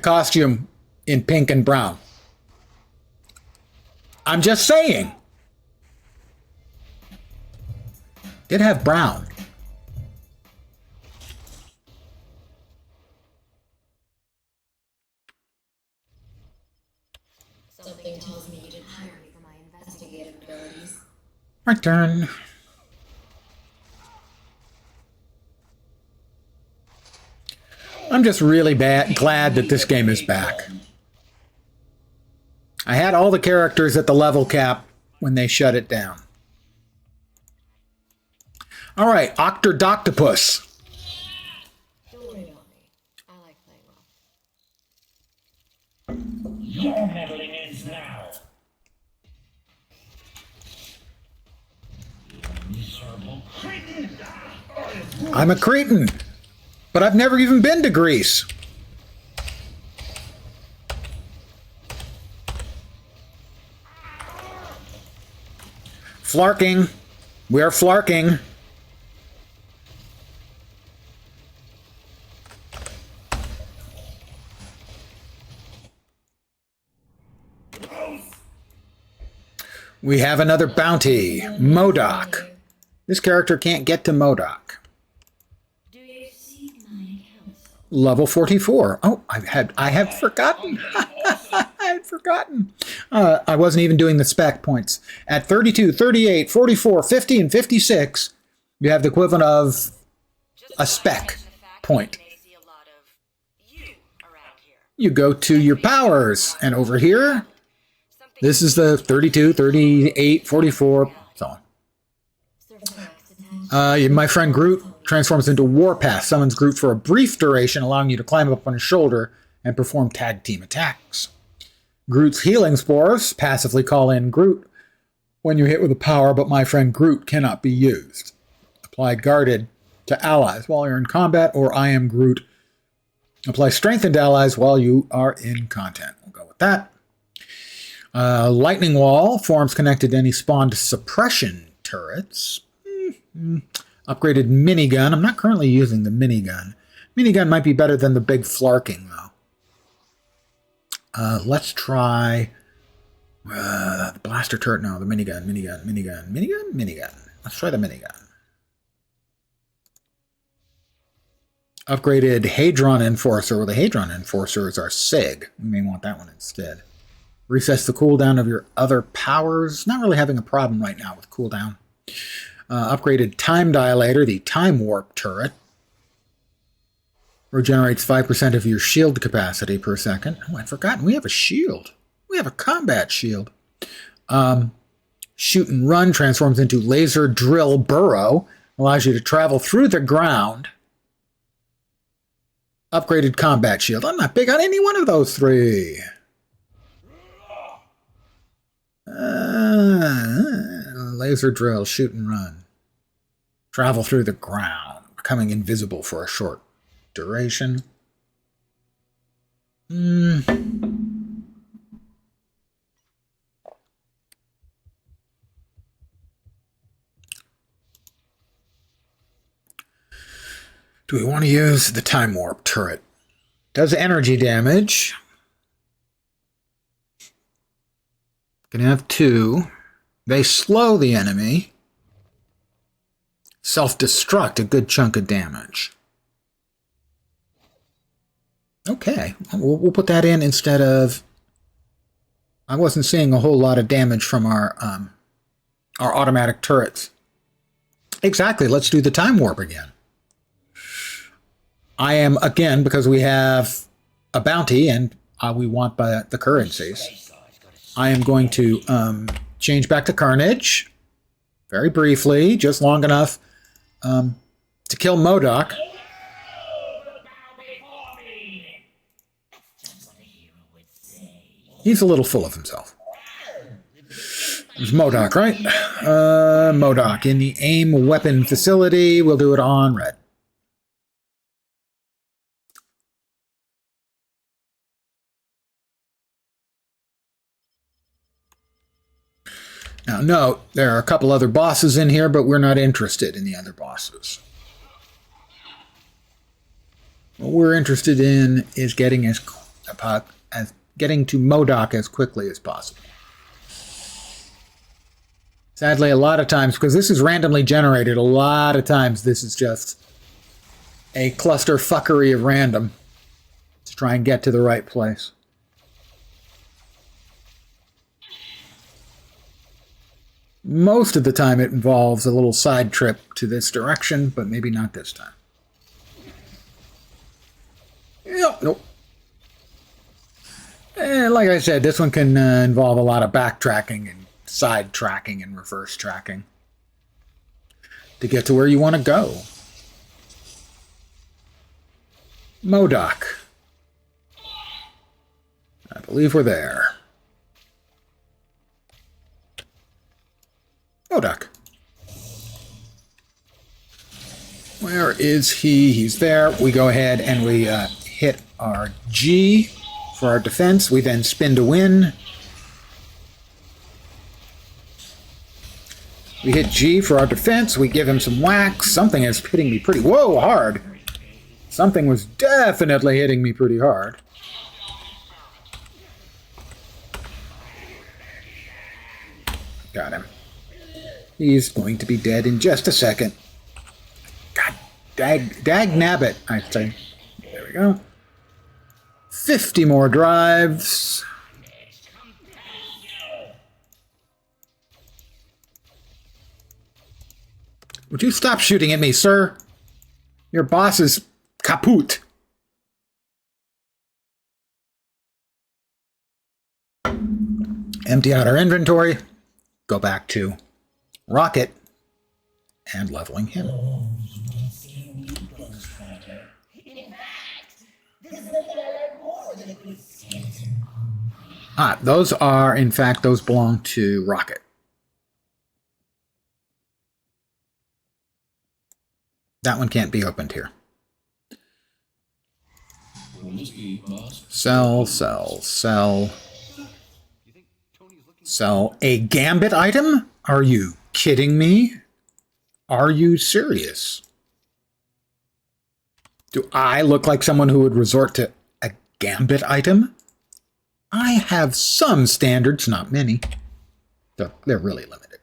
S1: costume in pink and brown. I'm just saying. Did have brown.
S2: Something tells me you didn't hire me for my investigative abilities.
S1: My turn. I'm just really glad that this game is back. I had all the characters at the level cap when they shut it down. All right, Octodoctopus.
S2: Don't worry about me. I like playing well.
S3: Your meddling ends now. Miserable cretin.
S1: I'm a cretin, but I've never even been to Greece. Flarking. We're flarking. We have another bounty, MODOK. This character can't get to MODOK.
S2: Do you see my counsel?
S1: Level 44. Oh, I had forgotten. I had forgotten. I wasn't even doing the spec points. At 32, 38, 44, 50, and 56, you have the equivalent of a spec point. You go to your powers, and over here, this is the 32, 38, 44, so on. My friend Groot transforms into Warpath, summons Groot for a brief duration, allowing you to climb up on his shoulder and perform tag team attacks. Groot's healing spores passively call in Groot when you're hit with a power, but my friend Groot cannot be used. Apply guarded to allies while you're in combat, or I am Groot. Apply strengthened to allies while you are in content. We'll go with that. Lightning Wall forms connected to any spawned suppression turrets. Upgraded minigun. I'm not currently using the minigun. Minigun might be better than the big flarking, though. Let's try the blaster turret. No, the minigun. Let's try the minigun. Upgraded Hadron Enforcer. Well, the Hadron Enforcer is our SIG. We may want that one instead. Resets the cooldown of your other powers. Not really having a problem right now with cooldown. Upgraded Time Dilator, the Time Warp turret. Regenerates 5% of your shield capacity per second. Oh, I'd forgotten. We have a shield. We have a combat shield. Shoot and Run transforms into Laser Drill Burrow. Allows you to travel through the ground. Upgraded Combat Shield. I'm not big on any one of those three. Laser Drill, Shoot and Run. Travel through the ground. Becoming invisible for a short duration. Do we want to use the Time Warp turret? Does energy damage. Can have 2. They slow the enemy. Self-destruct, a good chunk of damage. Okay, we'll put that in instead of... I wasn't seeing a whole lot of damage from our automatic turrets. Exactly, let's do the Time Warp again. I am, again, because we have a bounty and we want the currencies, I am going to change back to Carnage, very briefly, just long enough to kill MODOK. He's a little full of himself. There's MODOK, right? MODOK in the aim weapon facility. We'll do it on red. Now, note, there are a couple other bosses in here, but we're not interested in the other bosses. What we're interested in is getting getting to MODOK as quickly as possible. Sadly, a lot of times, because this is randomly generated, a lot of times this is just a cluster fuckery of random to try and get to the right place. Most of the time it involves a little side trip to this direction, but maybe not this time. Nope. And like I said, this one can involve a lot of backtracking and side tracking and reverse tracking to get to where you want to go. MODOK. I believe we're there. MODOK. Where is he? He's there. We go ahead and we hit our G for our defense. We then spin to win. We hit G for our defense. We give him some whacks. Something is hitting me pretty... Whoa, hard. Something was definitely hitting me pretty hard. Got him. He's going to be dead in just a second. God, dag nabbit, I say. There we go. 50 more drives. Would you stop shooting at me, sir? Your boss is kaput. Empty out our inventory. Go back to Rocket and leveling him.
S3: In fact, this is the thing I learned more than a good skeleton.
S1: Ah, those are, in fact, those belong to Rocket. That one can't be opened here. Sell, sell, sell. Sell a gambit item? Are you kidding me? Are you serious? Do I look like someone who would resort to a gambit item? I have some standards, not many. They're really limited.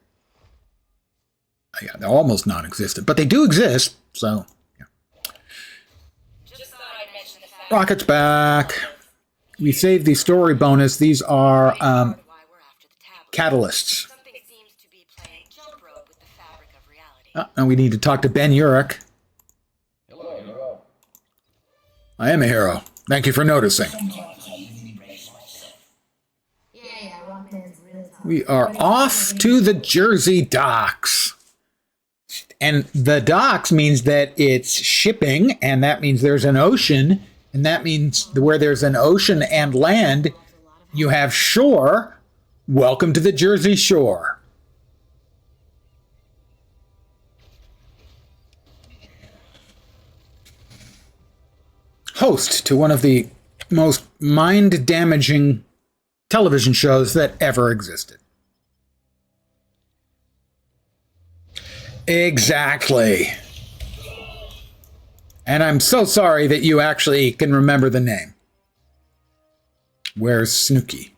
S1: Yeah, they're almost non-existent, but they do exist, so yeah.
S2: Just thought I'd mention the fact
S1: Rocket's back. We saved the story bonus. These are
S2: why we're after the tablet.
S1: catalysts.
S2: Something seems to be playing jump rope with the fabric of reality.
S1: And we need to talk to Ben Urich.
S3: Hello, hero.
S1: I am a hero. Thank you for noticing.
S3: Sometimes I even embrace myself.
S4: Yeah, Rockman's real time.
S1: We are off to the Jersey docks. And the docks means that it's shipping, and that means there's an ocean, and that means where there's an ocean and land, you have shore. Welcome to the Jersey Shore. Host to one of the most mind-damaging television shows that ever existed. Exactly. And I'm so sorry that you actually can remember the name. Where's Snooky?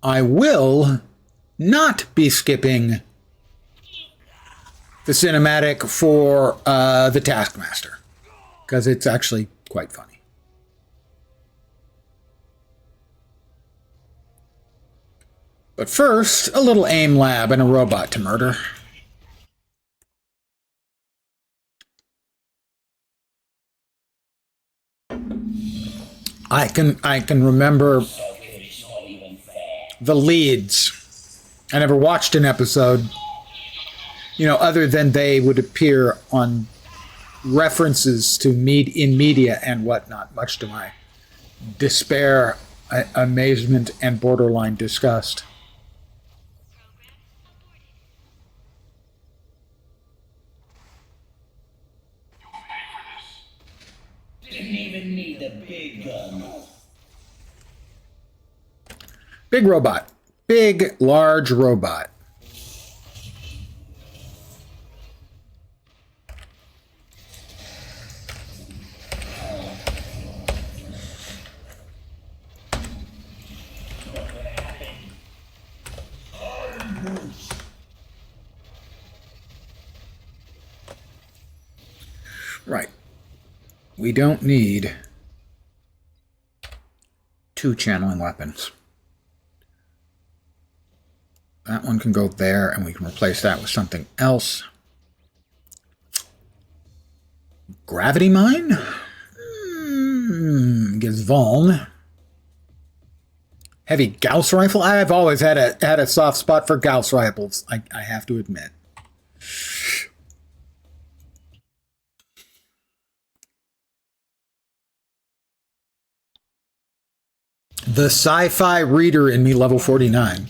S1: I will not be skipping the cinematic for the Taskmaster, because it's actually quite funny. But first, a little aim lab and a robot to murder. I can remember the leads. I never watched an episode, other than they would appear on references to in media and whatnot, much to my despair, amazement, and borderline disgust.
S3: Didn't even need the big gun.
S1: Big robot. Big, large robot. Right. We don't need two channeling weapons. That one can go there, and we can replace that with something else. Gravity mine? Gives Vuln. Heavy Gauss rifle? I've always had a soft spot for Gauss rifles, I have to admit. The sci-fi reader in me, level 49,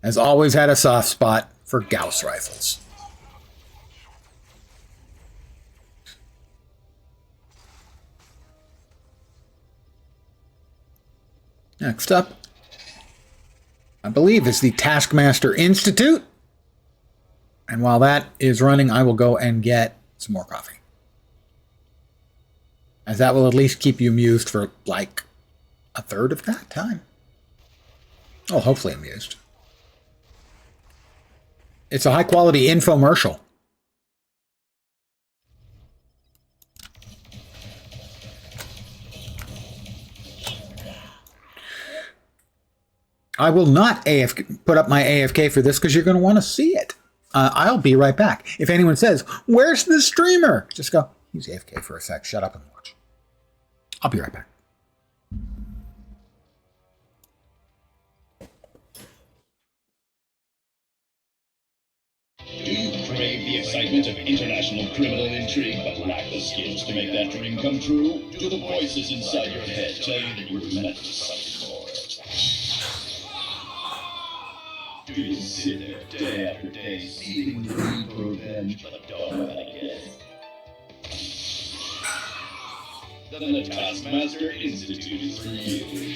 S1: has always had a soft spot for Gauss rifles. Next up, I believe, is the Taskmaster Institute. And while that is running, I will go and get some more coffee, as that will at least keep you amused for like a third of that time. Oh, hopefully amused. It's a high-quality infomercial. I will not put up my AFK for this because you're going to want to see it. I'll be right back. If anyone says, "Where's the streamer?" just go, "He's AFK for a sec. Shut up and watch." I'll be right back.
S3: excitement of international criminal intrigue but lack the skills to make that dream come true? Do the voices inside your head tell you that you were meant for something more? Do you sit there day after day seething with need for revenge but don't know how to get it? Then the Taskmaster Institute is for you.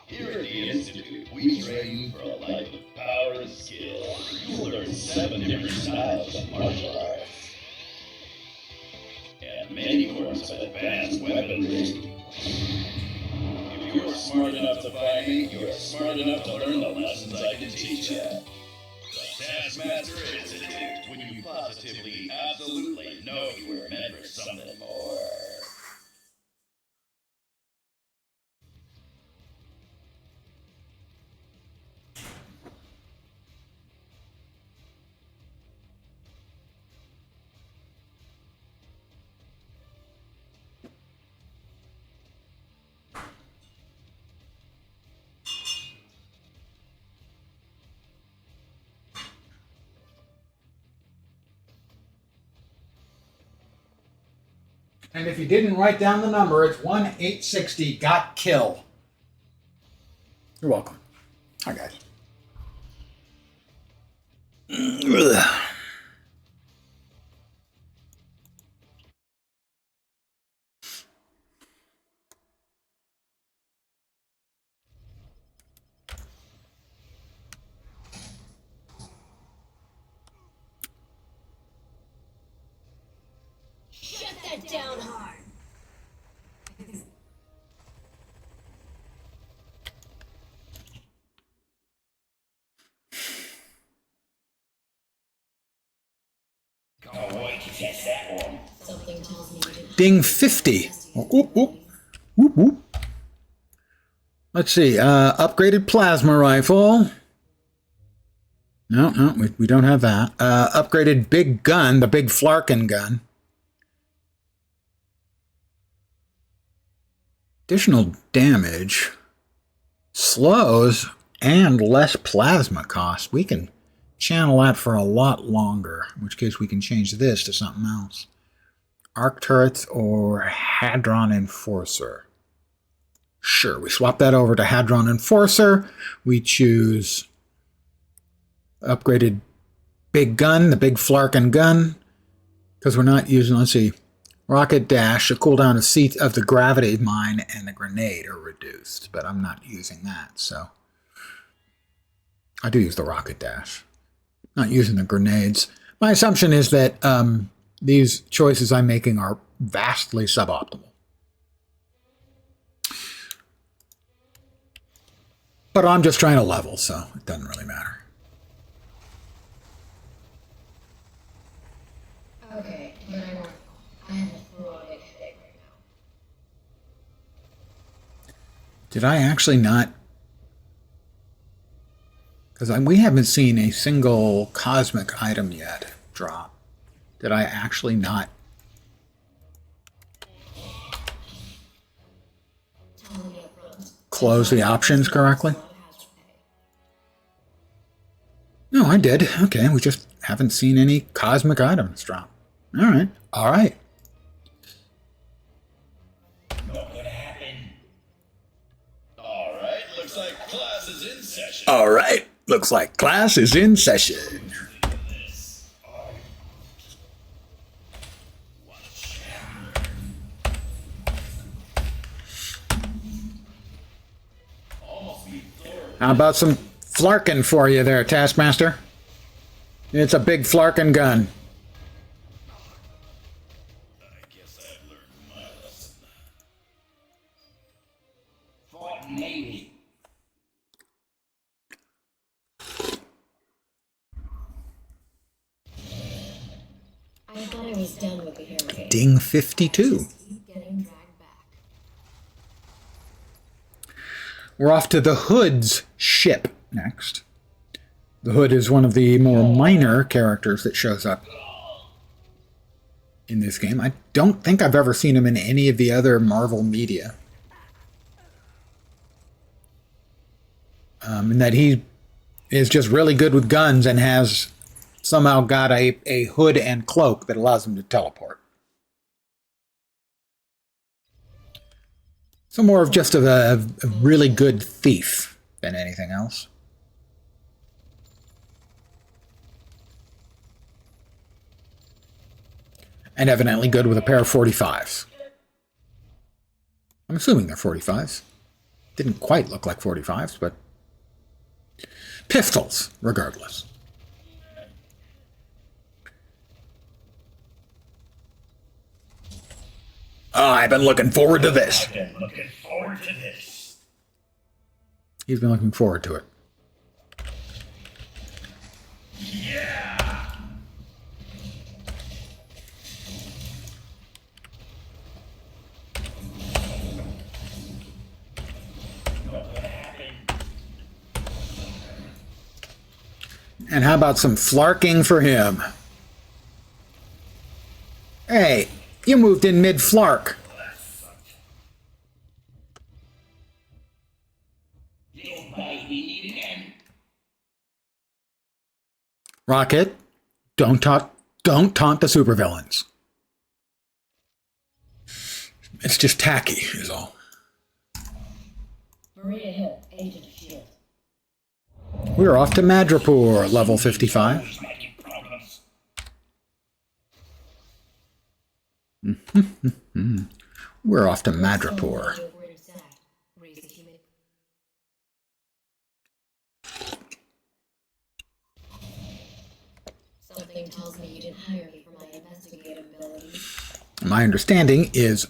S3: Here at the Institute, we train you for a life of power and skill. You'll learn 7 different styles of martial arts. And many forms of advanced weaponry. If you're smart enough to find me, you're smart enough to learn the lessons I can teach you. The Taskmaster Institute, when you positively, absolutely know you were meant for something more.
S1: And if you didn't write down the number, it's 1-860 got kill. You're welcome. Hi, guys.
S2: Shut that down hard.
S3: Can't wait to test that one.
S2: Something tells me you didn't.
S1: Ding 50. Whoop, whoop. Whoop, whoop. Let's see. Upgraded plasma rifle. No, we don't have that. Upgraded big gun, the big Flarkin gun. Additional damage. Slows and less plasma cost. We can channel that for a lot longer, in which case we can change this to something else. Arc turrets or Hadron Enforcer. Sure, we swap that over to Hadron Enforcer. We choose upgraded big gun, the big Flarkin gun, because we're not using, let's see, rocket dash, the cooldown of the gravity mine and the grenade are reduced, but I'm not using that, so I do use the rocket dash. Not using the grenades. My assumption is that these choices I'm making are vastly suboptimal. But I'm just trying to level, so it doesn't really matter.
S2: Okay, but I have a chronic headache right now.
S1: Did I actually not? Because we haven't seen a single cosmic item yet drop. Did I actually not? Close the options correctly? No, I did. Okay, we just haven't seen any cosmic items drop. All right. All right.
S3: Not gonna happen. All right, looks like class is in session.
S1: All right. Looks like class is in session. How about some Flarkin for you there, Taskmaster? It's a big Flarkin gun.
S3: I guess I've learned my lesson. Thought maybe.
S2: I thought I was done with the hero game.
S1: Ding 52.
S2: Keep getting dragged back.
S1: We're off to the Hood's ship next. The Hood is one of the more minor characters that shows up in this game. I don't think I've ever seen him in any of the other Marvel media. And that he is just really good with guns and has somehow got a hood and cloak that allows him to teleport. So more of just a really good thief than anything else. And evidently good with a pair of 45s. I'm assuming they're 45s. Didn't quite look like 45s, but pistols, regardless. Oh, I've been looking forward to this.
S3: I've been looking forward to this.
S1: He's been looking forward to it.
S3: Yeah!
S1: And how about some flarking for him? Hey, you moved in mid-flark. Rocket, don't taunt the supervillains. It's just tacky, is all.
S2: Maria Hill, Agent of S.H.I.E.L.D.
S1: We're off to Madripoor, level 55. We're off to Madripoor.
S2: Something tells me you didn't hire me for my investigative abilities.
S1: My understanding is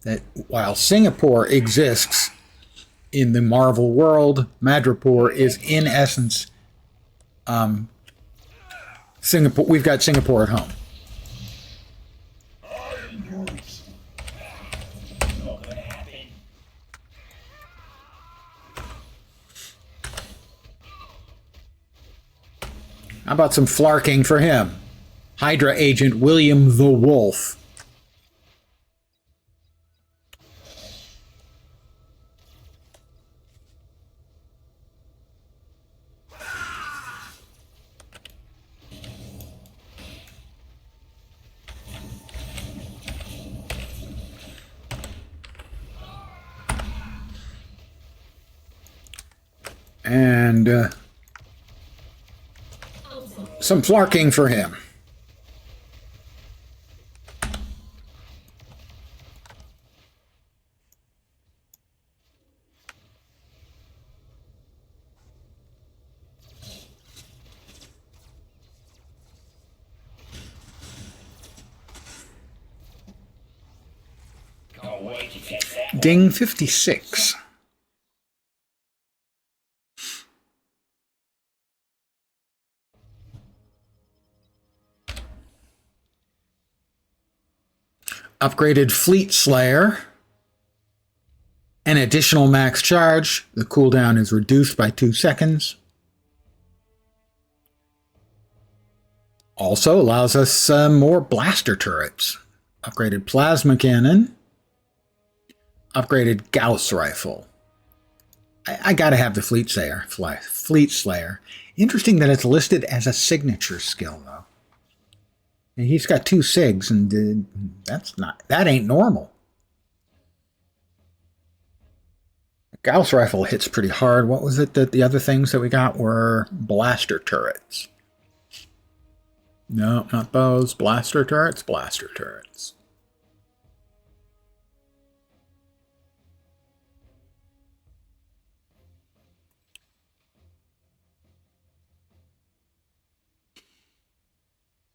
S1: that while Singapore exists in the Marvel world, Madripoor is in essence Singapore. We've got Singapore at home. How about some flarking for him? Hydra agent William the Wolf. And some flarking for him. Ding 56. Upgraded Fleet Slayer. An additional max charge. The cooldown is reduced by 2 seconds. Also allows us more blaster turrets. Upgraded Plasma Cannon. Upgraded Gauss Rifle. I gotta have the Fleet Slayer. Fleet Slayer. Interesting that it's listed as a signature skill, though. And he's got 2 SIGs, and that ain't normal. Gauss Rifle hits pretty hard. What was it that the other things that we got were blaster turrets? No, not those. Blaster turrets, blaster turrets.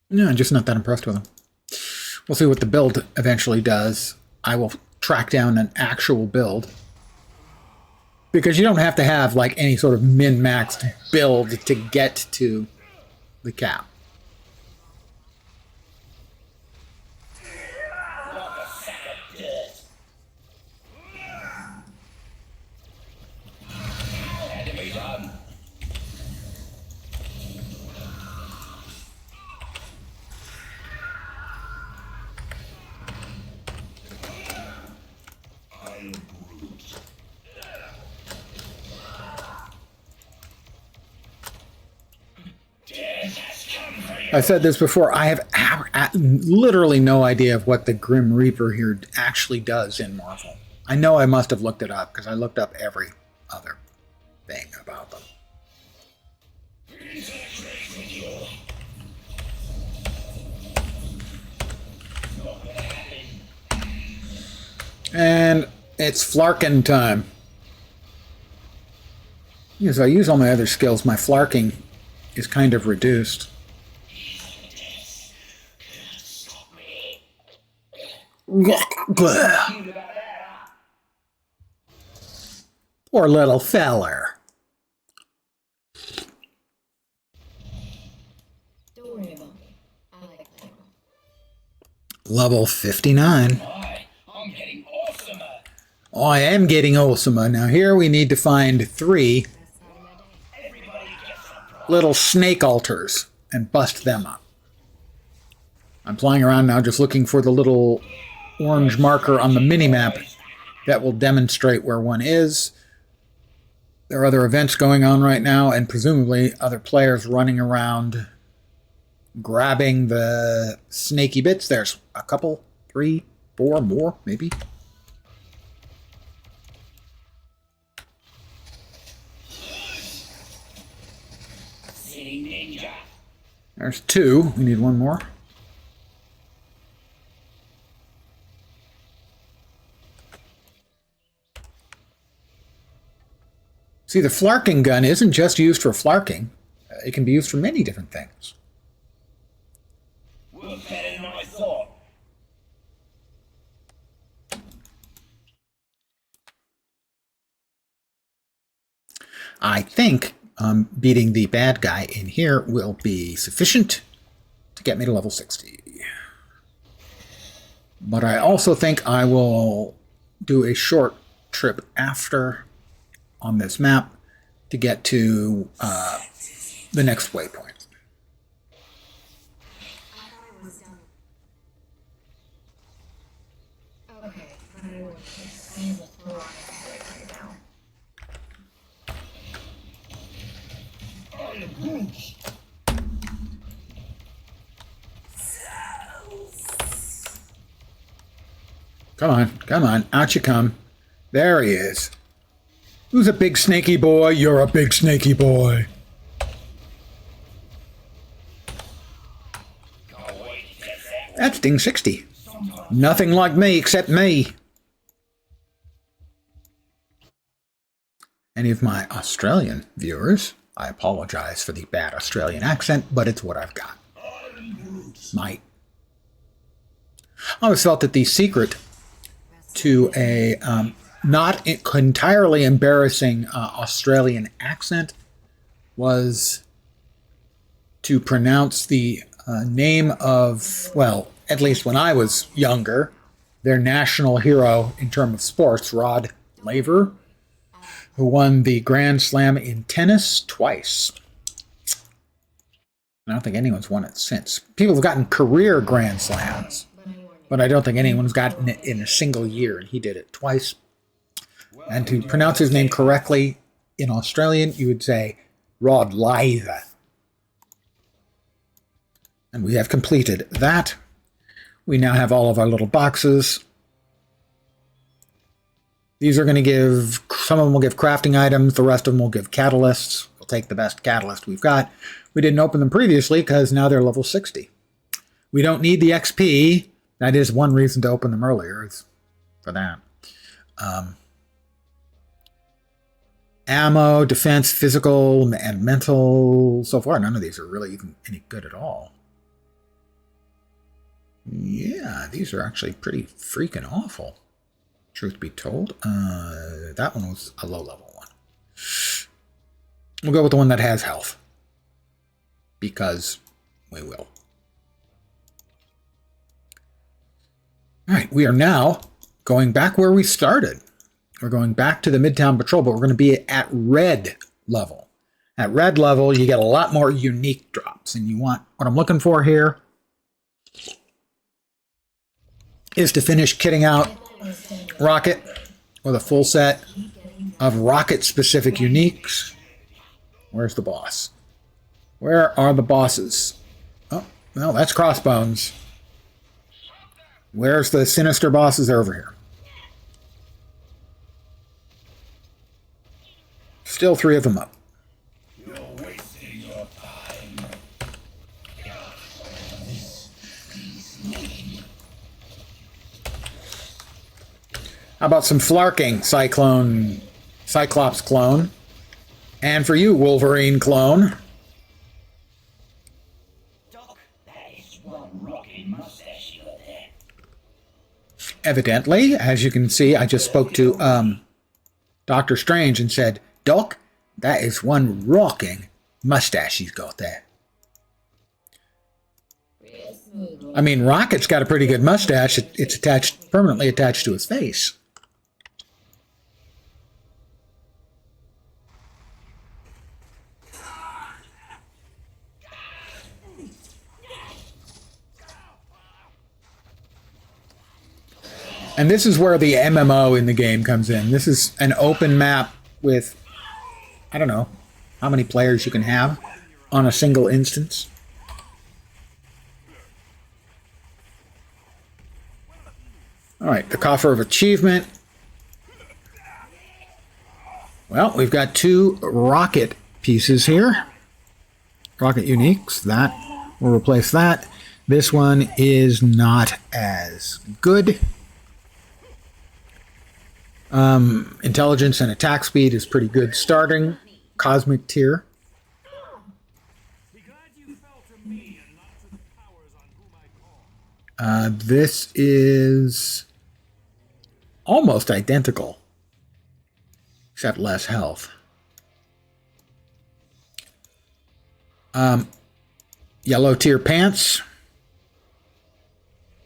S1: No, I'm just not that impressed with him. We'll see what the build eventually does. I will track down an actual build. Because you don't have to have like any sort of min-maxed build to get to the cap. I said this before. I have literally no idea of what the Grim Reaper here actually does in Marvel. I know I must have looked it up because I looked up every other thing about them. And it's flarkin time. As I use all my other skills, my flarking is kind of reduced. Poor little feller.
S2: Don't worry about me. I like playing.
S1: Level 59.
S3: I'm getting awesomer.
S1: I am getting awesomer. Now here we need to find 3 little snake altars and bust them up. I'm flying around now just looking for the little orange marker on the mini-map that will demonstrate where one is. There are other events going on right now and presumably other players running around grabbing the snaky bits. There's a couple, 3, 4 more, maybe. There's 2. We need 1 more. See, the flarking gun isn't just used for flarking. It can be used for many different things.
S3: We're better than I thought.
S1: I think beating the bad guy in here will be sufficient to get me to level 60. But I also think I will do a short trip after on this map to get to the next waypoint.
S2: Okay, I need to throw on right now.
S1: Come on, out you come. There he is. Who's a big snaky boy? You're a big snaky boy. That's ding 60. Nothing like me except me. Any of my Australian viewers, I apologize for the bad Australian accent, but it's what I've got. I always felt that the secret to a not entirely embarrassing Australian accent was to pronounce the name of, well, at least when I was younger, their national hero in terms of sports, Rod Laver, who won the Grand Slam in tennis twice. I don't think anyone's won it since. People have gotten career Grand Slams, but I don't think anyone's gotten it in a single year, and he did it twice. And to pronounce his name correctly in Australian, you would say Rod Laver. And we have completed that. We now have all of our little boxes. These are going to give, some of them will give crafting items, the rest of them will give catalysts. We'll take the best catalyst we've got. We didn't open them previously because now they're level 60. We don't need the XP. That is one reason to open them earlier, is for that. Ammo, defense, physical, and mental. So far, none of these are really even any good at all. Yeah, these are actually pretty freaking awful. Truth be told, that one was a low-level one. We'll go with the one that has health. Because we will. Alright, we are now going back where we started. We're going back to the Midtown Patrol, but we're going to be at red level. At red level, you get a lot more unique drops. And you want, what I'm looking for here is to finish kitting out Rocket with a full set of Rocket-specific uniques. Where's the boss? Where are the bosses? Oh, Well, that's Crossbones. Where's the sinister bosses over here? Still 3 of them up.
S3: You're wasting your time.
S1: How about some flarking, Cyclops clone? And for you, Wolverine clone.
S3: Doc, that is one rocking mustache you got there.
S1: Evidently, as you can see, I just spoke to Doctor Strange and said, Doc, that is one rocking mustache he's got there. I mean, Rocket's got a pretty good mustache. It's permanently attached to his face. And this is where the MMO in the game comes in. This is an open map with, I don't know, how many players you can have on a single instance. All right, the Coffer of Achievement. Well, we've got 2 rocket pieces here. Rocket uniques. That, we'll replace that. This one is not as good. Intelligence and attack speed is pretty good starting. Cosmic tier. This is almost identical, except less health. Yellow tier pants.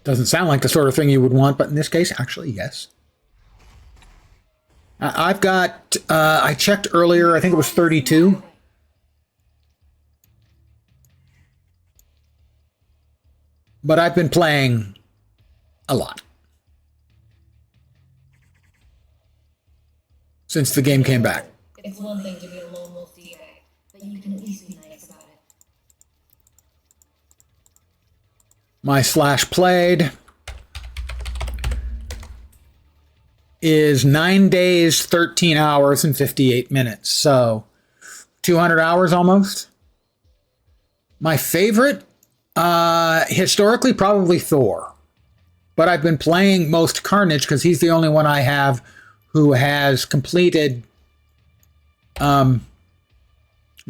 S1: Doesn't sound like the sort of thing you would want, but in this case, actually, yes. I've got, I checked earlier, I think it was 32. But I've been playing a lot since the game came back.
S2: It's one thing to be a lone wolf DA, but you can at least be nice about it.
S1: My slash played is 9 days, 13 hours, and 58 minutes. So 200 hours almost. My favorite, historically, probably Thor. But I've been playing most Carnage because he's the only one I have who has completed the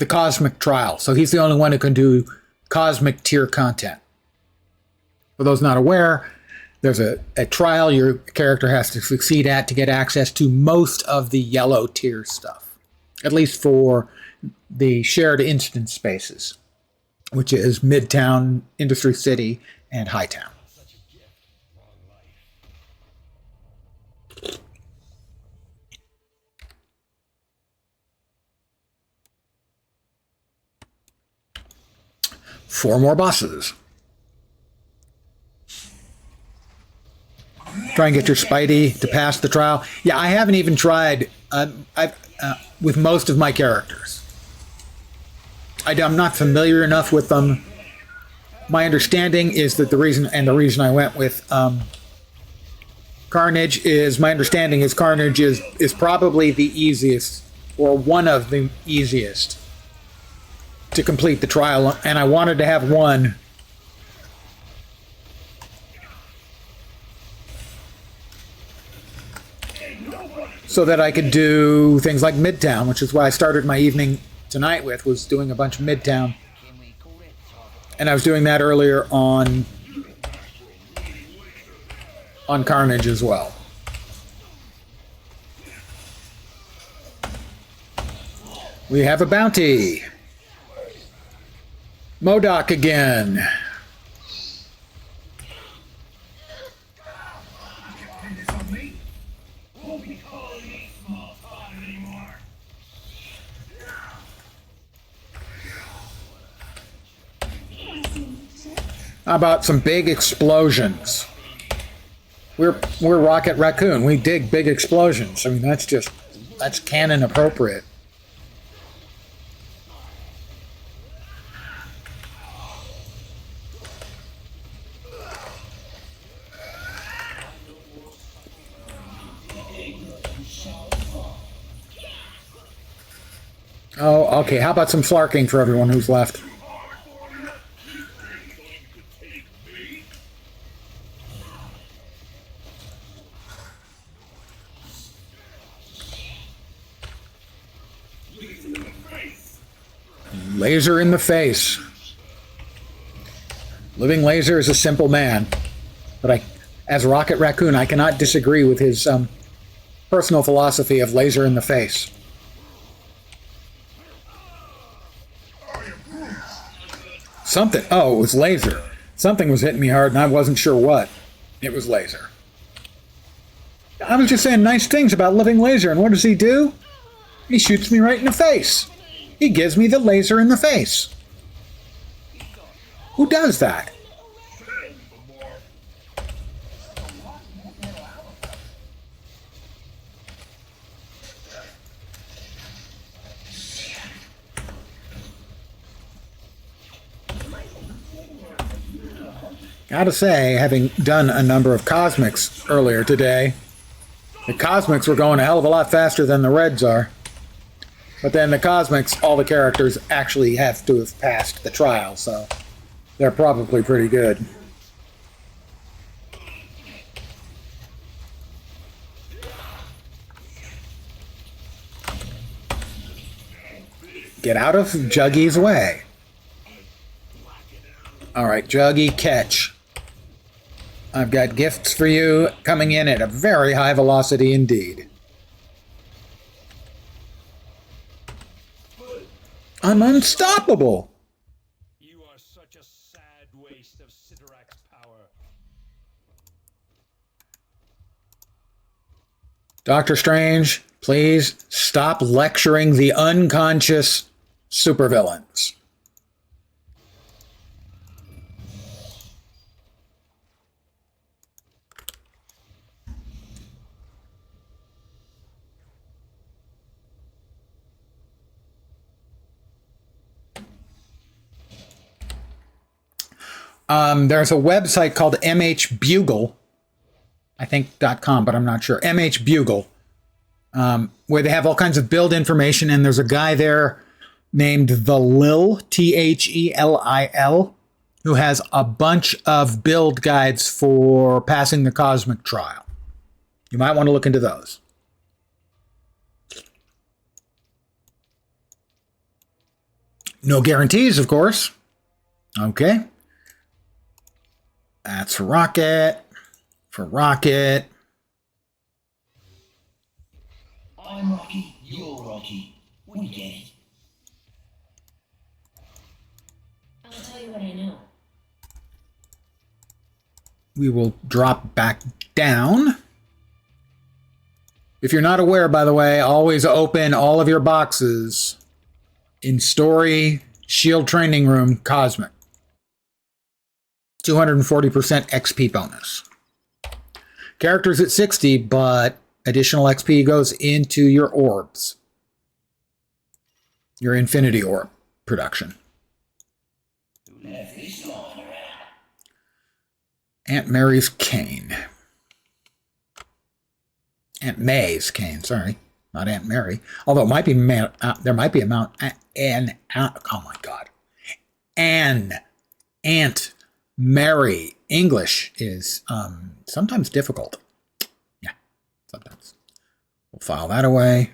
S1: Cosmic Trial. So he's the only one who can do Cosmic tier content. For those not aware, there's a trial your character has to succeed at to get access to most of the yellow tier stuff. At least for the shared instance spaces, which is Midtown, Industry City, and Hightown. Four more bosses. Try and get your Spidey to pass the trial. Yeah, I haven't even tried with most of my characters. I'm not familiar enough with them. My understanding is that the reason I went with Carnage is Carnage is probably the easiest, or one of the easiest, to complete the trial, and I wanted to have one so that I could do things like Midtown, which is why I started my evening tonight was doing a bunch of Midtown. And I was doing that earlier on Carnage as well. We have a bounty. MODOK again. How about some big explosions? We're Rocket Raccoon. We dig big explosions. I mean, that's canon appropriate. Oh, okay. How about some flarking for everyone who's left? Laser in the face. Living Laser is a simple man, but as Rocket Raccoon, I cannot disagree with his personal philosophy of laser in the face. Something. Oh, it was laser. Something was hitting me hard, and I wasn't sure what. It was laser. I was just saying nice things about Living Laser, and what does he do? He shoots me right in the face. He gives me the laser in the face. Who does that? Gotta say, having done a number of Cosmics earlier today, the Cosmics were going a hell of a lot faster than the Reds are. But then the Cosmics, all the characters actually have to have passed the trial, so they're probably pretty good. Get out of Juggy's way. Alright, Juggy, catch. I've got gifts for you coming in at a very high velocity indeed. I'm unstoppable!
S5: You are such a sad waste of Sidorak's power.
S1: Doctor Strange, please stop lecturing the unconscious supervillains. There's a website called MHBugle, I think .com, but I'm not sure. MHBugle, where they have all kinds of build information, and there's a guy there named The Lil, Thelil, who has a bunch of build guides for passing the Cosmic Trial. You might want to look into those. No guarantees, of course. Okay. That's for Rocket. For Rocket.
S6: I'm Rocky, you're Rocky. We get it.
S4: I'll tell you what I know.
S1: We will drop back down. If you're not aware, by the way, always open all of your boxes in Story, Shield Training Room, Cosmic. 240% XP bonus. Characters at 60, but additional XP goes into your orbs. Your Infinity Orb production.
S6: Who left this lying around?
S1: Aunt Mary's cane. Aunt May's cane, sorry. Not Aunt Mary. Although it might be, there might be a Mount, oh my God. Aunt Mary. English is sometimes difficult. Yeah, sometimes. We'll file that away.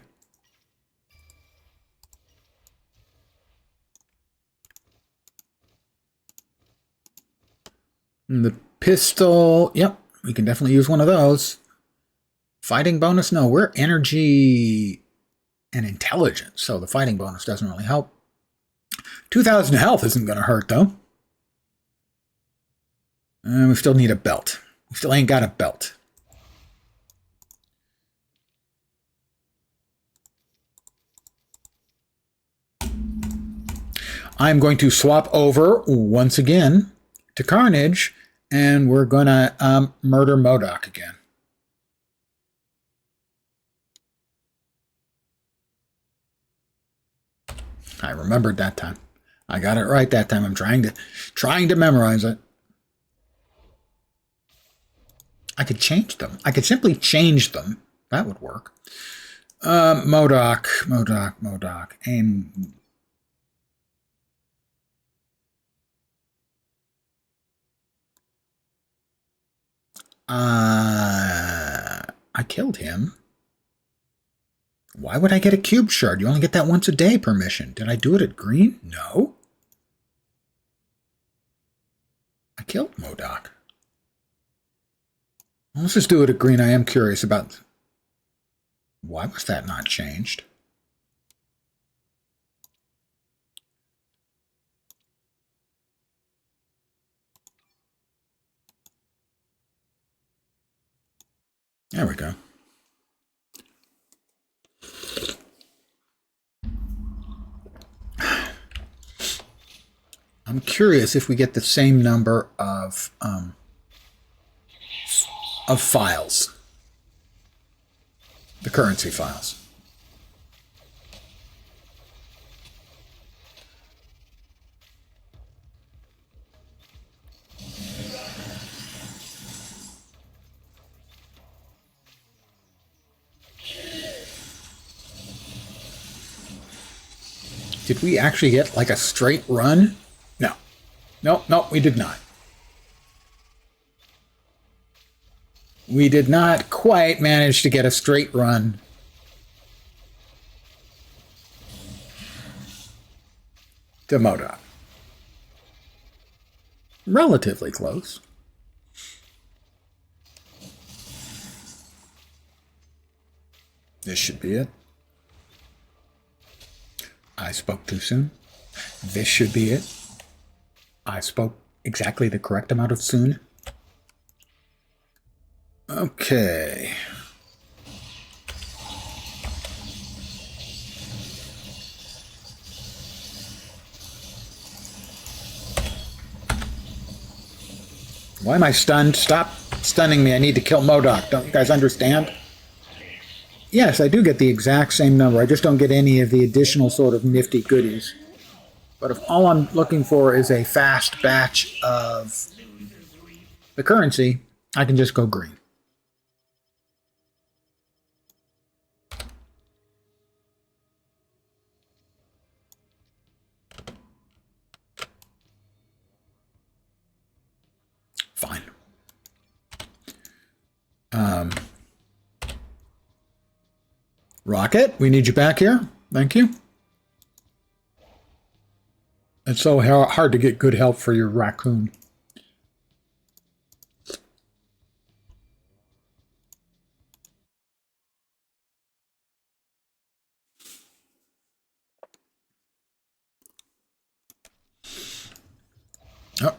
S1: And the pistol, yep, we can definitely use one of those. Fighting bonus, no, we're energy and intelligence, so the fighting bonus doesn't really help. 2,000 health isn't going to hurt, though. And we still need a belt. We still ain't got a belt. I'm going to swap over once again to Carnage, and we're going to murder MODOK again. I remembered that time. I got it right that time. I'm trying to memorize it. I could change them. I could simply change them That would work. Modoc. Aim. I killed him. Why would I get a cube shard? You only get that once a day per mission. Did I do it at green? No. I killed Modoc. Well, let's just do it at green. I am curious about... Why was that not changed? There we go. I'm curious if we get the same number of files. The currency files. Did we actually get like a straight run? No. No, we did not. We did not quite manage to get a straight run. To Modoc. Relatively close. This should be it. I spoke too soon. This should be it. I spoke exactly the correct amount of soon. Okay. Why am I stunned? Stop stunning me. I need to kill Modoc. Don't you guys understand? Yes, I do get the exact same number. I just don't get any of the additional sort of nifty goodies. But if all I'm looking for is a fast batch of the currency, I can just go green. Fine. Rocket, we need you back here. Thank you. It's so hard to get good help for your raccoon. Oh.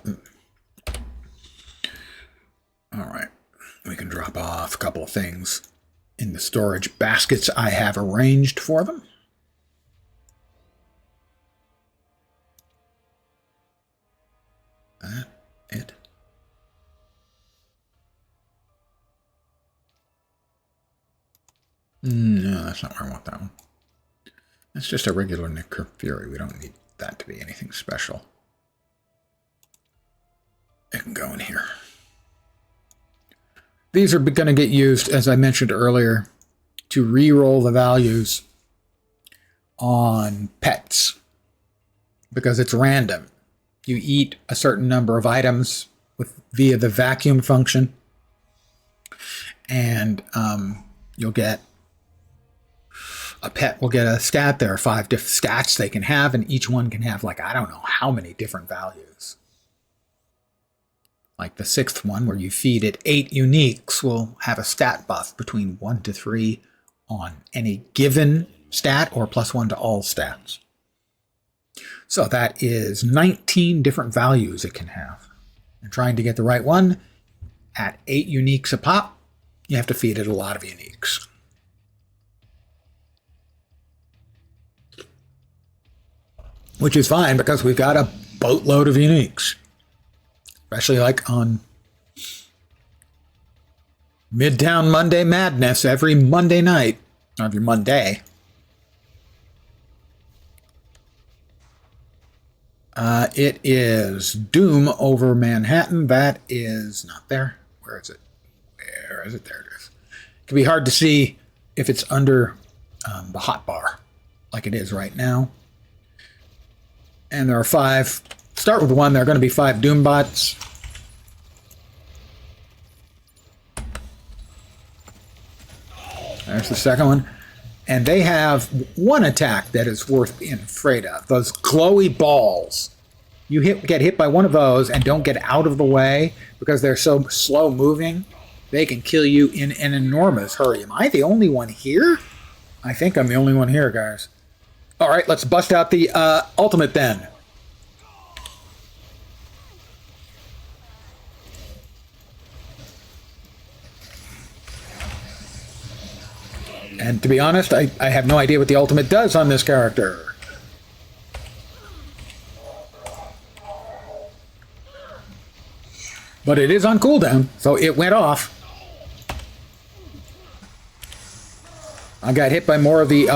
S1: All right. We can drop off a couple of things in the storage baskets I have arranged for them. It. No, that's not where I want that one. That's just a regular Nick Fury. We don't need that to be anything special. It can go in here. These are going to get used, as I mentioned earlier, to re-roll the values on pets because it's random. You eat a certain number of items via the vacuum function, and you'll get a pet will get a stat. There are 5 different stats they can have, and each one can have, like, I don't know how many different values. Like the 6th one, where you feed it 8 uniques, will have a stat buff between 1 to 3 on any given stat, or +1 to all stats. So that is 19 different values it can have. And trying to get the right one at 8 uniques a pop, you have to feed it a lot of uniques. Which is fine because we've got a boatload of uniques. Especially like on Midtown Monday Madness every Monday night. Or every Monday. It is Doom over Manhattan. That is not there. Where is it? Where is it? There it is. can be hard to see if it's under the hotbar, like it is right now. And there are 5. Start with 1. There are going to be 5 Doombots. There's the second one. And they have one attack that is worth being afraid of. Those glowy balls. You get hit by one of those and don't get out of the way because they're so slow moving. They can kill you in an enormous hurry. Am I the only one here? I think I'm the only one here, guys. All right, let's bust out the ultimate then. And to be honest, I have no idea what the ultimate does on this character. But it is on cooldown, so it went off. I got hit by more of the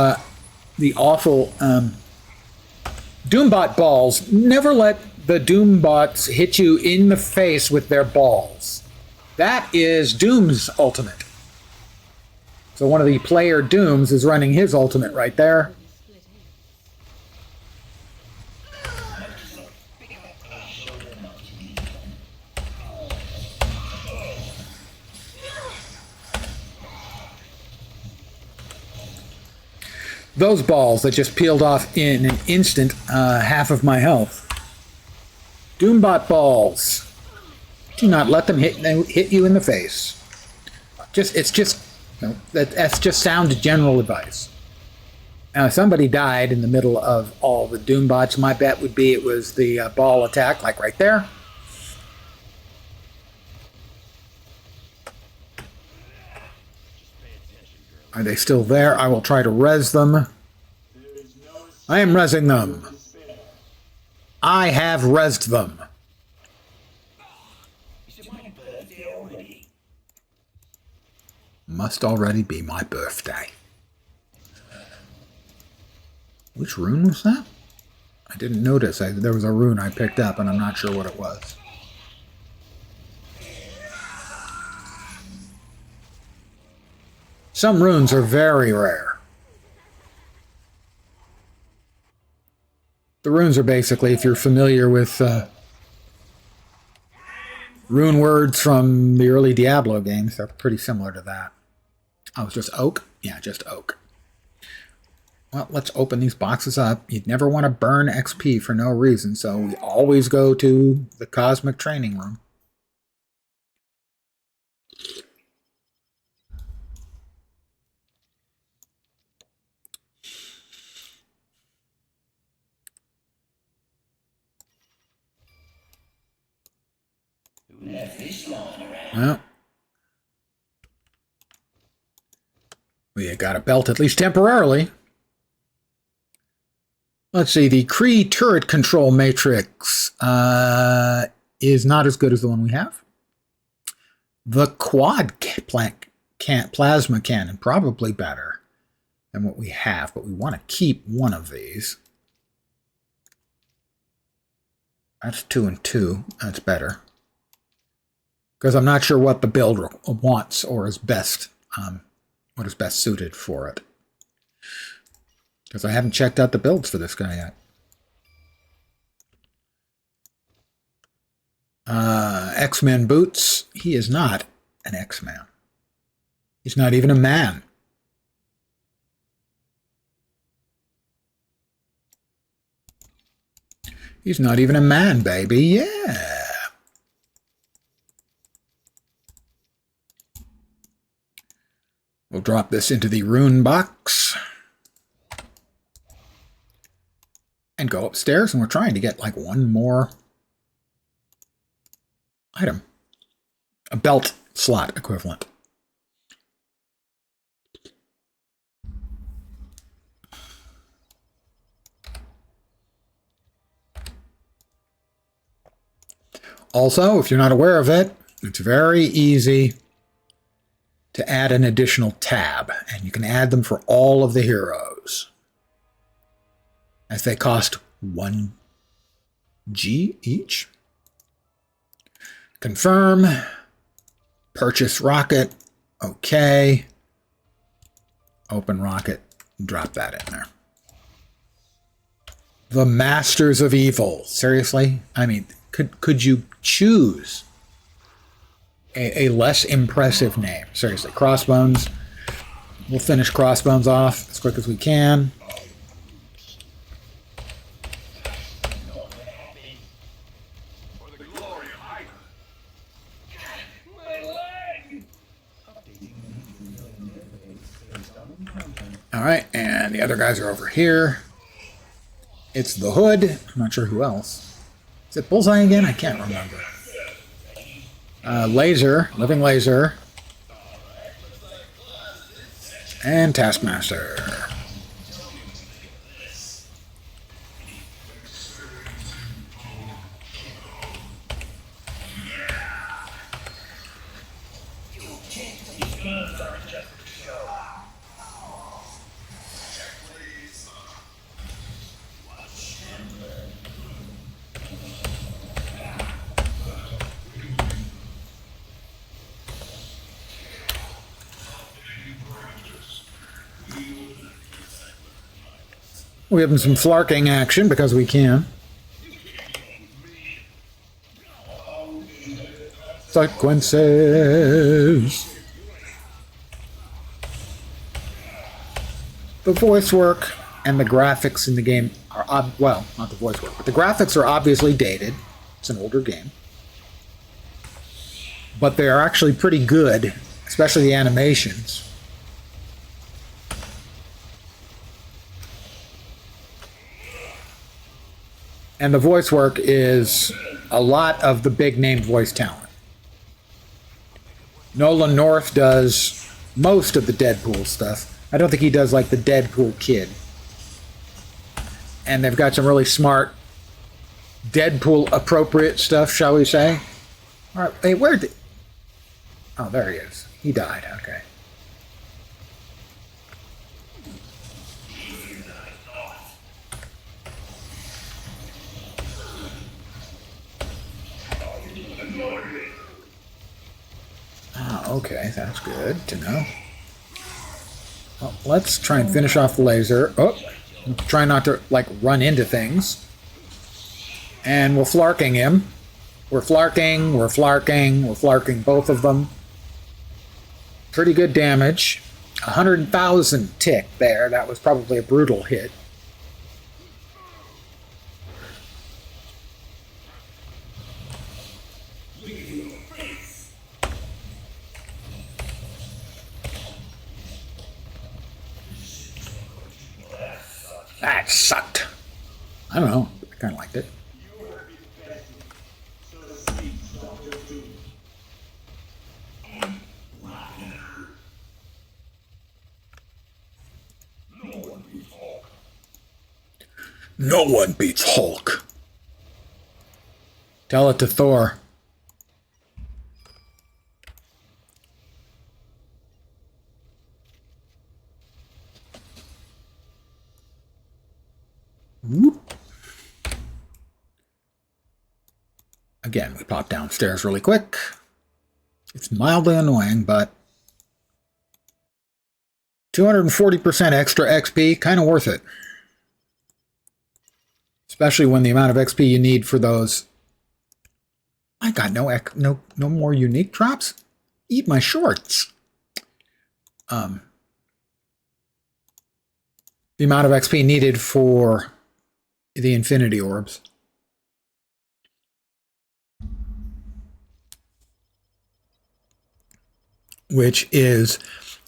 S1: awful Doombot balls. Never let the Doombots hit you in the face with their balls. That is Doom's ultimate. So one of the player Dooms is running his ultimate right there. Those balls that just peeled off in an instant half of my health. Doombot balls. Do not let them hit you in the face. That's just sound general advice. Now, if somebody died in the middle of all the Doombots, my bet would be it was the ball attack, like right there. Are they still there? I will try to res them. I am resing them. I have resed them. Must already be my birthday. Which rune was that? I didn't notice. There was a rune I picked up, and I'm not sure what it was. Some runes are very rare. The runes are basically, if you're familiar with rune words from the early Diablo games, they're pretty similar to that. Oh, it's just oak? Yeah, just oak. Well, let's open these boxes up. You'd never want to burn XP for no reason, so we always go to the Cosmic Training Room. Well, we got a belt at least temporarily. Let's see, the Kree turret control matrix is not as good as the one we have. The quad plasma cannon, probably better than what we have, but we want to keep one of these. That's 2 and 2. That's better. Because I'm not sure what the build wants or is best, what is best suited for it. Because I haven't checked out the builds for this guy yet. X-Men boots. He is not an X-Man. He's not even a man. He's not even a man, baby. Yeah. We'll drop this into the rune box. And go upstairs, and we're trying to get like one more item. A belt slot equivalent. Also, if you're not aware of it, it's very easy to add an additional tab, and you can add them for all of the heroes, as they cost 1G each. Confirm. Purchase rocket. Okay. open rocket, drop that in there. The Masters of Evil. Seriously? I mean, could you choose a less impressive name? Seriously, Crossbones. We'll finish Crossbones off as quick as we can. All right, and the other guys are over here. It's the Hood. I'm not sure who else. Is it Bullseye again? I can't remember. Laser, Living Laser. And Taskmaster. We're having some flarking action because we can. Sequences. The voice work and the graphics in the game are, well, not the voice work, but the graphics are obviously dated. It's an older game. But they are actually pretty good, especially the animations. And the voice work is a lot of the big name voice talent. Nolan North does most of the Deadpool stuff. I don't think he does like the Deadpool kid. And they've got some really smart Deadpool appropriate stuff, shall we say. All right, hey, where did... Oh, there he is. He died, okay. Okay, that's good to know. Well, let's try and finish off the laser. Oh, try not to, like, run into things. And we're flarking him. We're flarking, we're flarking, we're flarking both of them. Pretty good damage. 100,000 tick there. That was probably a brutal hit. That sucked. I don't know. I kind of liked it. No one beats Hulk. Tell it to Thor. Whoop. Again, we pop downstairs really quick. It's mildly annoying, but 240% extra XP, kind of worth it. Especially when the amount of XP you need for those. I got no more unique drops. Eat my shorts. The amount of XP needed for the Infinity Orbs. Which is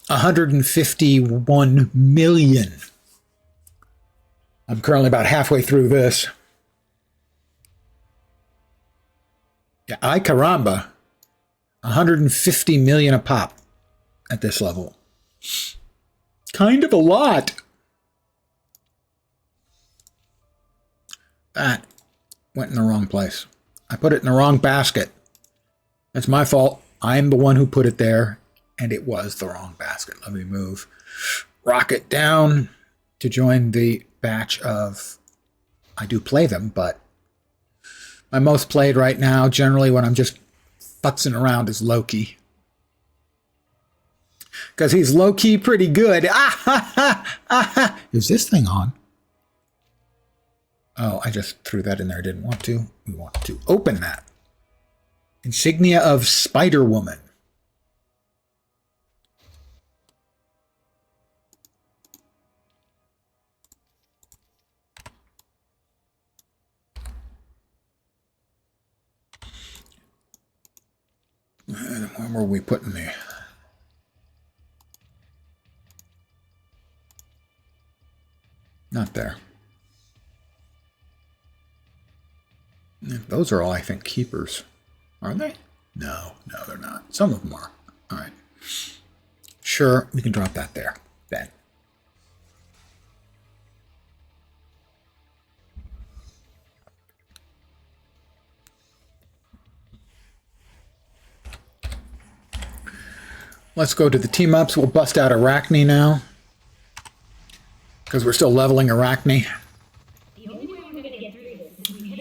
S1: 151 million. I'm currently about halfway through this. Yeah, ay caramba. 150 million a pop at this level. Kind of a lot. That went in the wrong place. I put it in the wrong basket. That's my fault. I'm the one who put it there, and it was the wrong basket. Let me move Rocket down to join the batch of... I do play them, but my most played right now, generally when I'm just futzing around, is Loki. Because he's low-key pretty good. Ah, ha, ha, ah, ha. Is this thing on? Oh, I just threw that in there. I didn't want to. We want to open that. Insignia of Spider-Woman. And where were we putting the... Not there. Those are all, I think, keepers. Are they? No, they're not. Some of them are. All right. Sure, we can drop that there, then. Let's go to the team-ups. We'll bust out Arachne now. Because we're still leveling Arachne.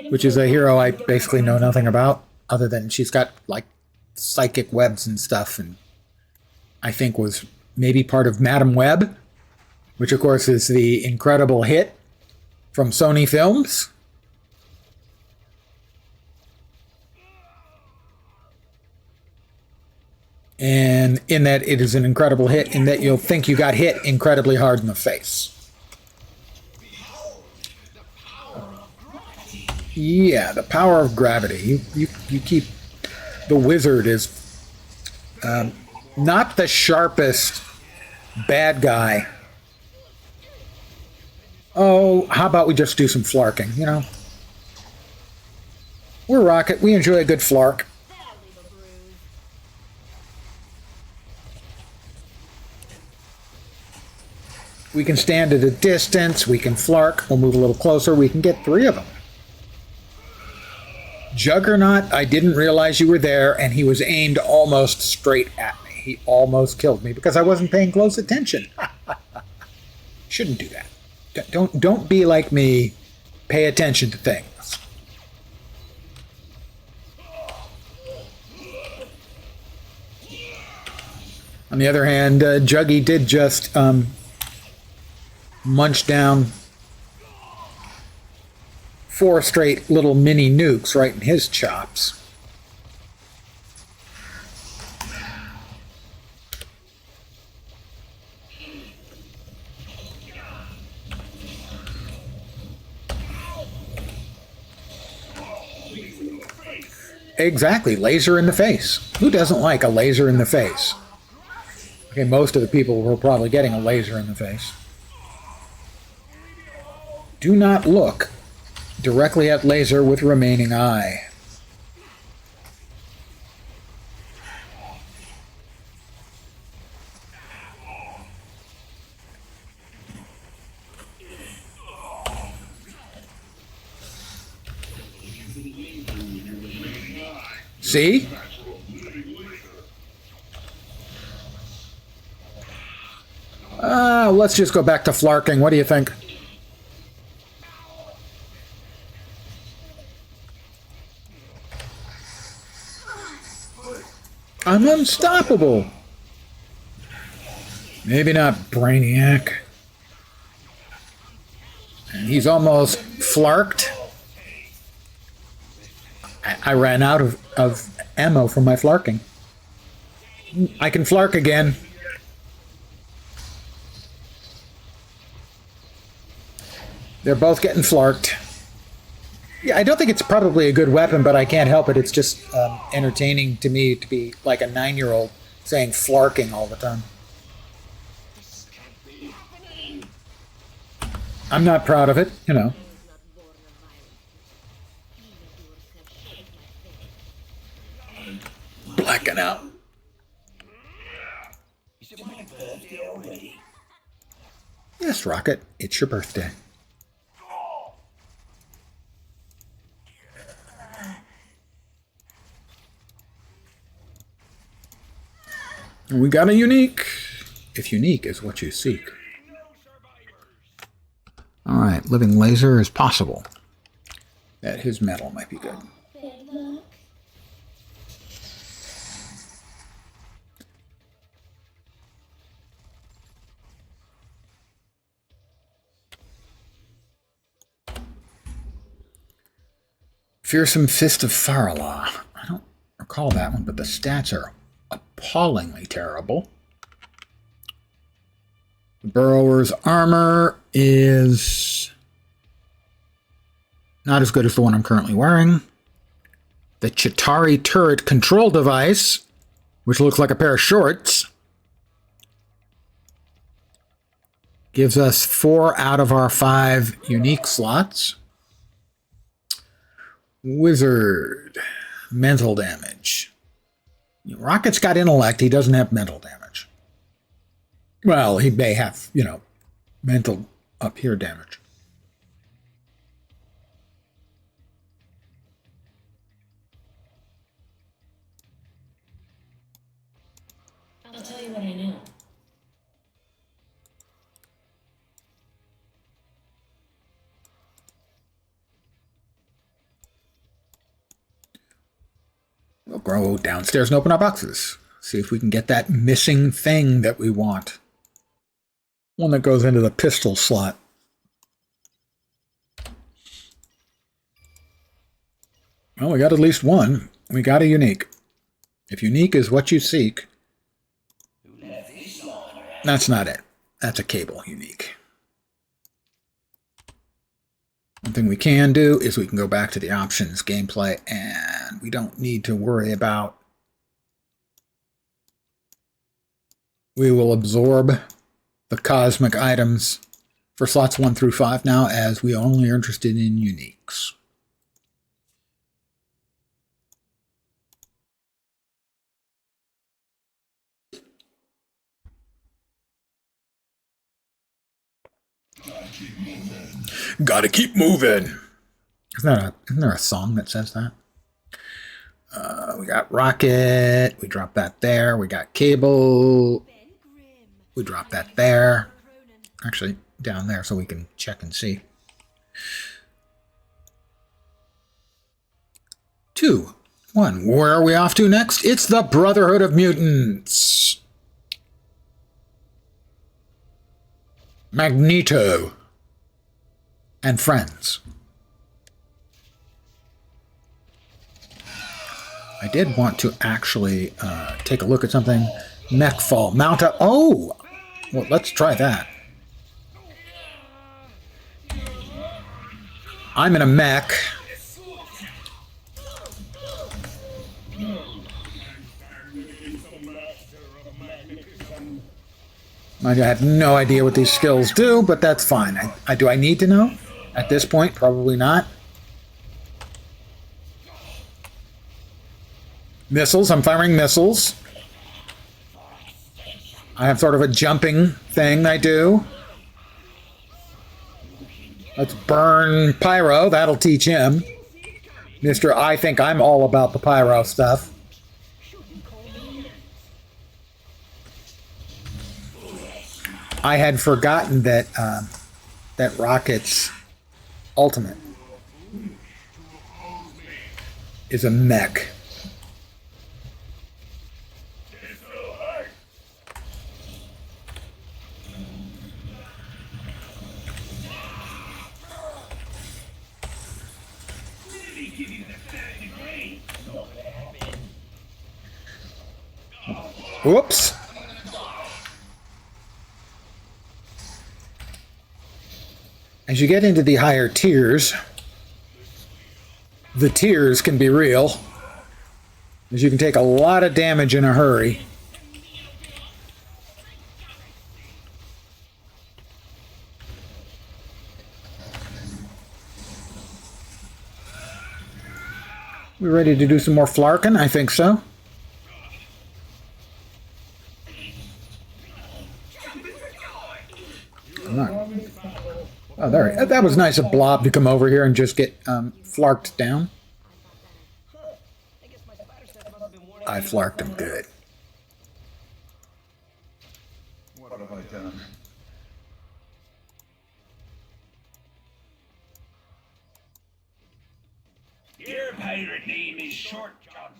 S1: Which is a hero I basically know nothing about. Other than she's got, like, psychic webs and stuff. And I think was maybe part of Madam Web. Which, of course, is the incredible hit from Sony Films. And in that it is an incredible hit, in that you'll think you got hit incredibly hard in the face. Yeah, the power of gravity. You keep... The wizard is not the sharpest bad guy. Oh, how about we just do some flarking, you know? We're Rocket. We enjoy a good flark. We can stand at a distance. We can flark. We'll move a little closer. We can get 3 of them. Juggernaut, I didn't realize you were there, and he was aimed almost straight at me. He almost killed me because I wasn't paying close attention. Shouldn't do that. Don't be like me. Pay attention to things. On the other hand, Juggy did just munch down 4 straight little mini nukes right in his chops. Exactly, laser in the face. Who doesn't like a laser in the face? Okay, most of the people were probably getting a laser in the face. Do not look directly at laser with remaining eye. See? Let's just go back to flarking. What do you think? I'm unstoppable. Maybe not Brainiac. And he's almost flarked. I ran out of ammo for my flarking. I can flark again. They're both getting flarked. Yeah, I don't think it's probably a good weapon, but I can't help it. It's just entertaining to me to be like a 9-year-old saying flarking all the time. I'm not proud of it, you know. Blacking out.
S6: Is it my birthday already?
S1: Yes, Rocket, it's your birthday. We got a unique, if unique is what you seek. All right, living laser is possible. That his metal might be good. Fearsome Fist of Farala. I don't recall that one, but the stats are appallingly terrible. The Burrower's armor is not as good as the one I'm currently wearing. The Chitari turret control device, which looks like a pair of shorts, gives us 4 out of our 5 unique slots. Wizard, mental damage. Rocket's got intellect, he doesn't have mental damage. Well, he may have, mental up here damage.
S4: I'll tell you what I know.
S1: We'll go downstairs and open our boxes. See if we can get that missing thing that we want. One that goes into the pistol slot. Well, we got at least one. We got a unique. If unique is what you seek, that's not it. That's a cable unique. One thing we can do is we can go back to the options gameplay, and we don't need to worry about. We will absorb the cosmic items for slots 1 through 5 now, as we only are interested in uniques. Gotta keep moving. Isn't there a song that says that? We got rocket. We drop that there. We got cable. We drop that there. Actually, down there so we can check and see. 2, 1. Where are we off to next? It's the Brotherhood of Mutants. Magneto and friends. I did want to actually take a look at something. Mech fall. Mount up. Oh! Well, let's try that. I'm in a mech. I have no idea what these skills do, but that's fine. Do I need to know? At this point, probably not. Missiles. I'm firing missiles. I have sort of a jumping thing I do. Let's burn Pyro. That'll teach him. Mr. I think I'm all about the Pyro stuff. I had forgotten that that Rocket's ultimate is a mech. Whoops. As you get into the higher tiers, the tears can be real, as you can take a lot of damage in a hurry. We ready to do some more flarking? I think so. Oh, there. That was nice of Blob to come over here and just get flarked down. I flarked him good.
S6: What have I done?
S3: Your pirate name is Short John.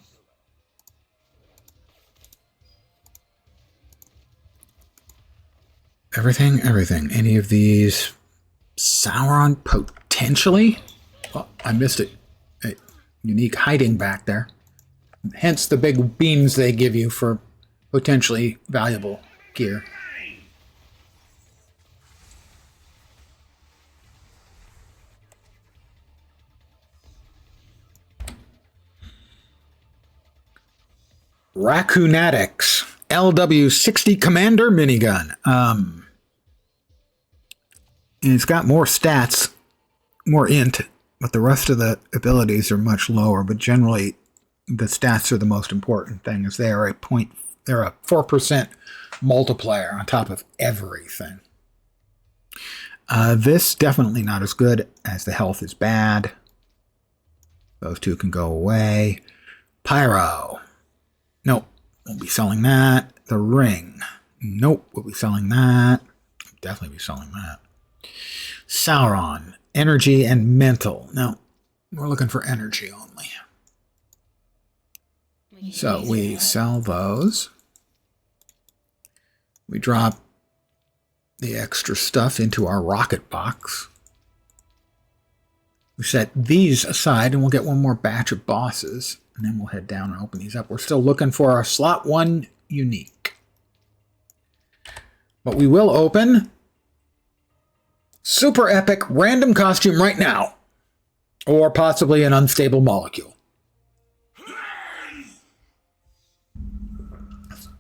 S1: Everything. Any of these? Sauron, potentially? Oh, I missed it. Hey, unique hiding back there. Hence the big beams they give you for potentially valuable gear. Raccoonatics LW60 Commander minigun. And it's got more stats, more int, but the rest of the abilities are much lower. But generally, the stats are the most important thing, as they're a 4% multiplier on top of everything. This definitely not as good, as the health is bad. Those two can go away. Pyro. Nope, won't be selling that. The ring. Nope, we'll be selling that. Definitely be selling that. Sauron. Energy and mental. No, we're looking for energy only. So we sell those. We drop the extra stuff into our rocket box. We set these aside and we'll get one more batch of bosses. And then we'll head down and open these up. We're still looking for our slot 1 unique. But we will open super epic random costume right now. Or possibly an unstable molecule.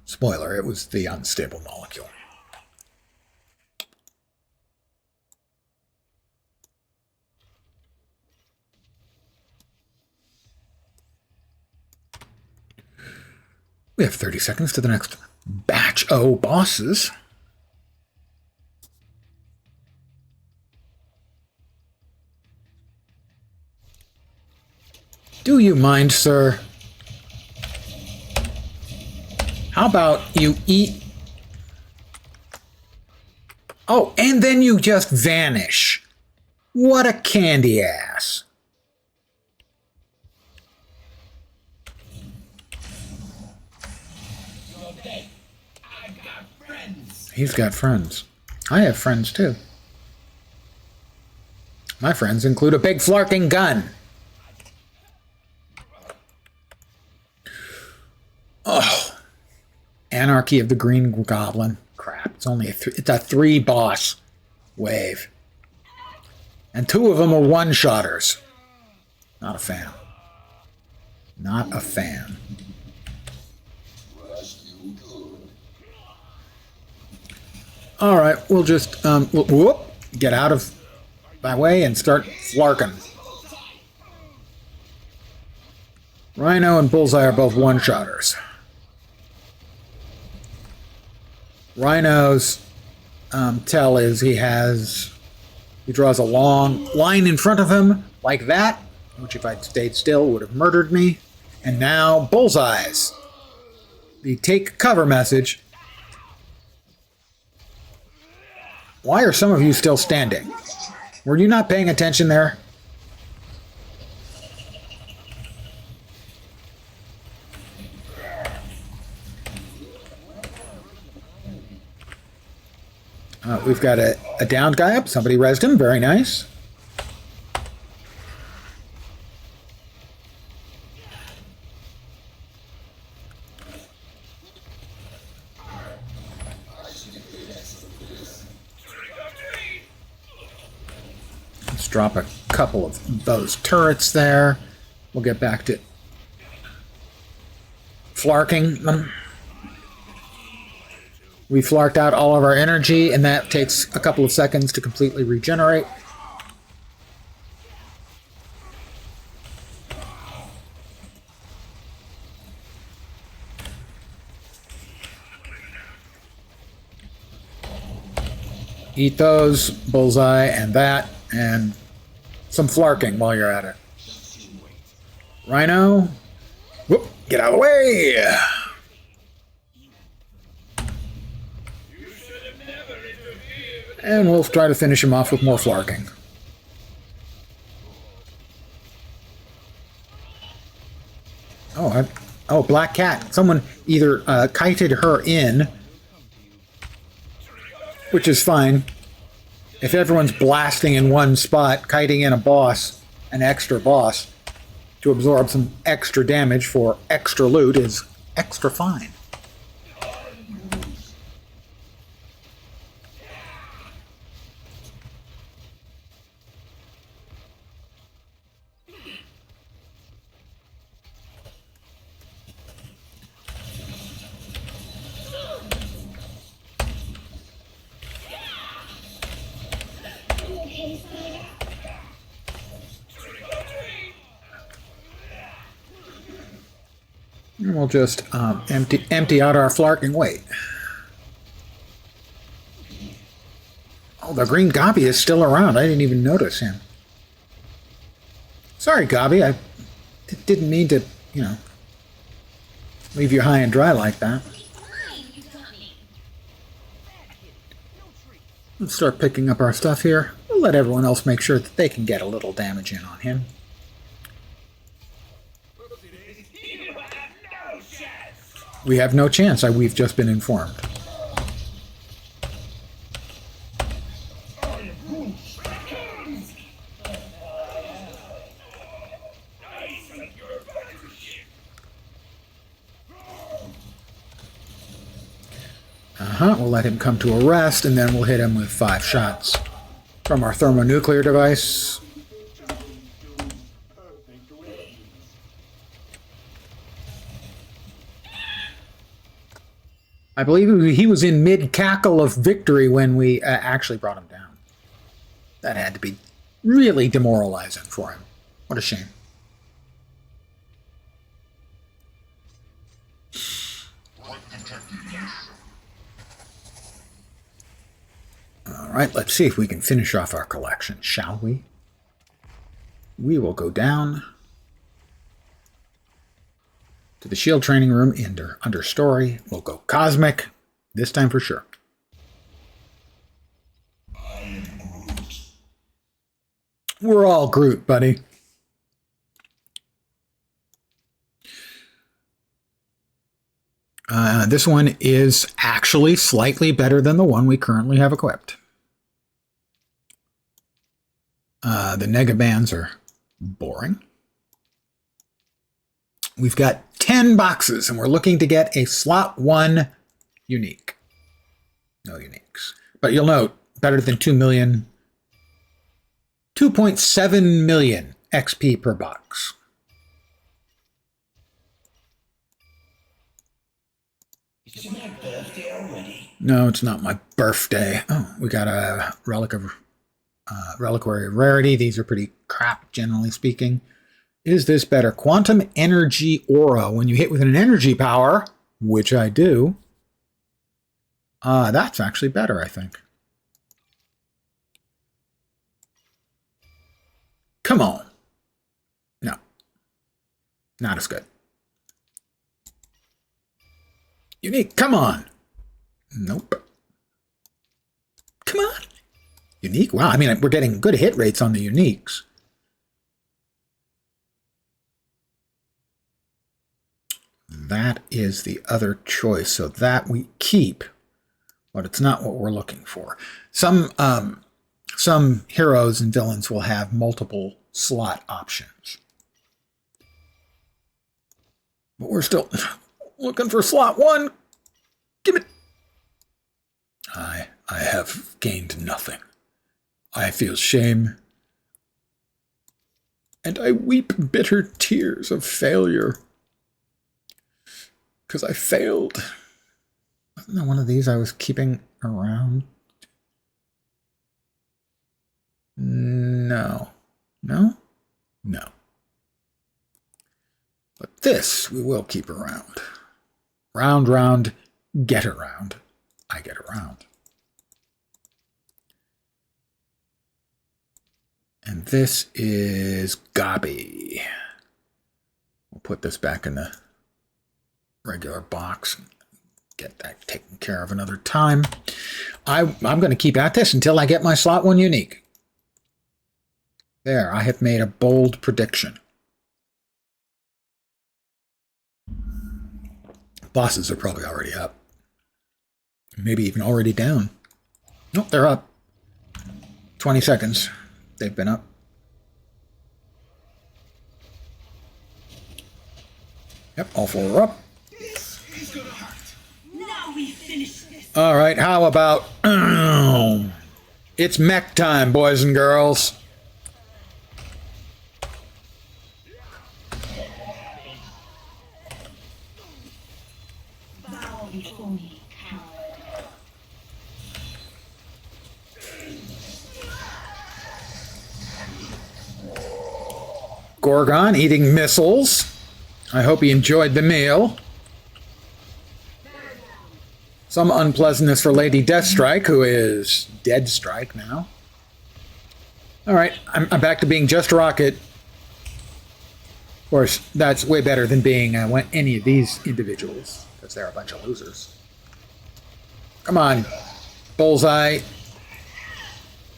S1: Spoiler, it was the unstable molecule. We have 30 seconds to the next batch of bosses. Do you mind, sir? How about you eat? Oh, and then you just vanish. What a candy ass. He's got friends. I have friends too. My friends include a big flarking gun. Oh. Anarchy of the Green Goblin. Crap. It's only it's a 3 boss wave. And 2 of them are one-shotters. Not a fan. Not a fan. All right, we'll just whoop, get out of my way and start flarking. Rhino and Bullseye are both one-shotters. Rhino's tell is he draws a long line in front of him like that, which if I'd stayed still would have murdered me. And now Bullseye's. The take cover message. Why are some of you still standing? Were you not paying attention there? We've got a downed guy up. Somebody rezzed him. Very nice. Let's drop a couple of those turrets there. We'll get back to flarking them. We flarked out all of our energy, and that takes a couple of seconds to completely regenerate. Eat those, Bullseye, and that, and some flarking while you're at it. Rhino, whoop, get out of the way! And we'll try to finish him off with more flarking. Oh, Black Cat. Someone either kited her in, which is fine. If everyone's blasting in one spot, kiting in a boss, an extra boss, to absorb some extra damage for extra loot is extra fine. And we'll just empty out our Flark and wait. Oh, the green Gobby is still around. I didn't even notice him. Sorry, Gobby. I didn't mean to, leave you high and dry like that. Let's start picking up our stuff here. We'll let everyone else make sure that they can get a little damage in on him. We have no chance. We've just been informed. We'll let him come to a rest, and then we'll hit him with 5 shots from our thermonuclear device. I believe he was in mid-cackle of victory when we actually brought him down. That had to be really demoralizing for him. What a shame. Alright, let's see if we can finish off our collection, shall we? We will go down to the shield training room understory. We'll go cosmic, this time for sure. We're all Groot, buddy. This one is actually slightly better than the one we currently have equipped. The negabands are boring. We've got 10 boxes, and we're looking to get a slot 1 unique. No uniques. But you'll note, better than 2 million. 2.7 million XP per box.
S6: Is it my birthday already?
S1: No, it's not my birthday. Oh, we got a reliquary of rarity. These are pretty crap, generally speaking. Is this better? Quantum Energy Aura. When you hit with an energy power, which I do, that's actually better, I think. Come on. No. Not as good. Unique, come on. Nope. Come on. Unique? Wow, I mean, we're getting good hit rates on the uniques. That is the other choice, so that we keep, but it's not what we're looking for. Some heroes and villains will have multiple slot options. But we're still looking for slot 1. Give it. I have gained nothing. I feel shame, and I weep bitter tears of failure. Because I failed. Wasn't there one of these I was keeping around? No. No? No. But this we will keep around. Round, round, get around. I get around. And this is Gobby. We'll put this back in the regular box. Get that taken care of another time. I'm going to keep at this until I get my slot 1 unique. There, I have made a bold prediction. Bosses are probably already up. Maybe even already down. Nope, they're up. 20 seconds. They've been up. Yep, all four are up.
S2: Now we finish this.
S1: All right, how about... it's mech time, boys and girls.
S2: Bow before me, coward.
S1: Gorgon eating missiles. I hope he enjoyed the meal. Some unpleasantness for Lady Deathstrike, who is Deadstrike now. All right, I'm back to being just Rocket. Of course, that's way better than being any of these individuals, because they're a bunch of losers. Come on, Bullseye.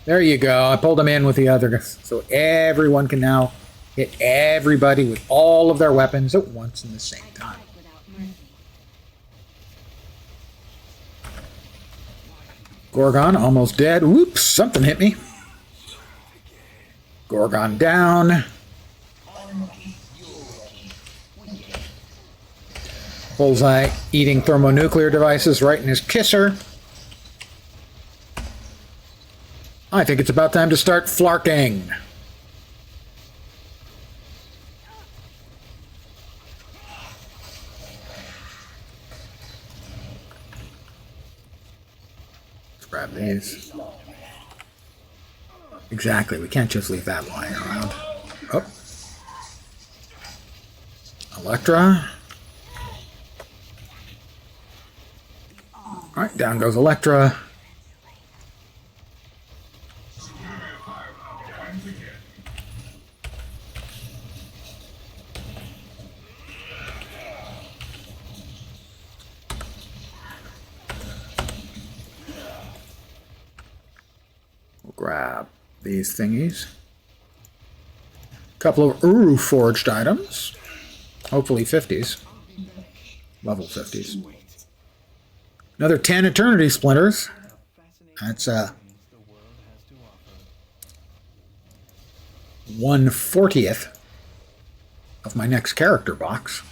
S1: There you go. I pulled him in with the other, so everyone can now hit everybody with all of their weapons at once in the same time. Gorgon almost dead. Whoops, something hit me. Gorgon down. Bullseye eating thermonuclear devices right in his kisser. I think it's about time to start flarking. Let's grab these. Exactly, we can't just leave that lying around. Oh. Electra. Alright, down goes Electra. We'll grab these thingies. A couple of Uru forged items. Hopefully 50s. Level 50s. Another 10 Eternity Splinters. That's 1/40th of my next character box.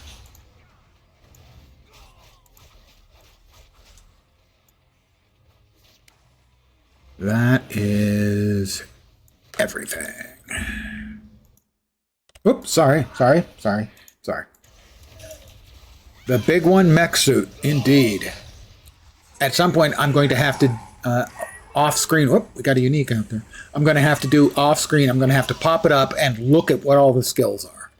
S1: That is everything. Oops, sorry. The big one, mech suit, indeed. At some point, I'm going to have to, off-screen, whoop, we got a unique out there. I'm going to have to do off-screen, I'm going to have to pop it up and look at what all the skills are.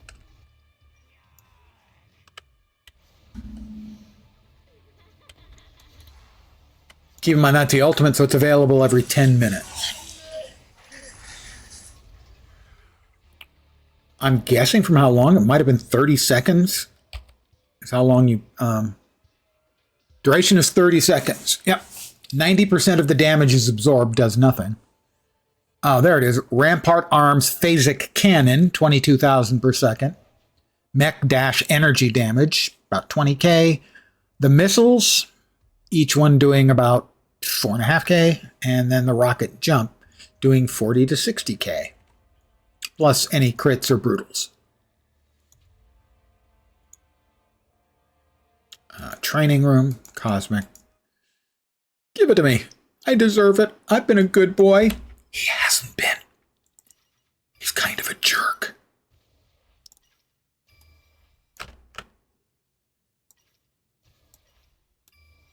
S1: Keep in mind that's the ultimate, so it's available every 10 minutes. I'm guessing from how long, it might have been 30 seconds. Is how long you, duration is 30 seconds. Yep. 90% of the damage is absorbed, does nothing. Oh, there it is. Rampart Arms Phasic Cannon, 22,000 per second. Mech Dash Energy Damage, about 20k. The missiles, each one doing about 4.5k. And then the Rocket Jump, doing 40 to 60k. Plus any crits or brutals. Training room, Cosmic. Give it to me. I deserve it. I've been a good boy. He hasn't been. He's kind of a jerk.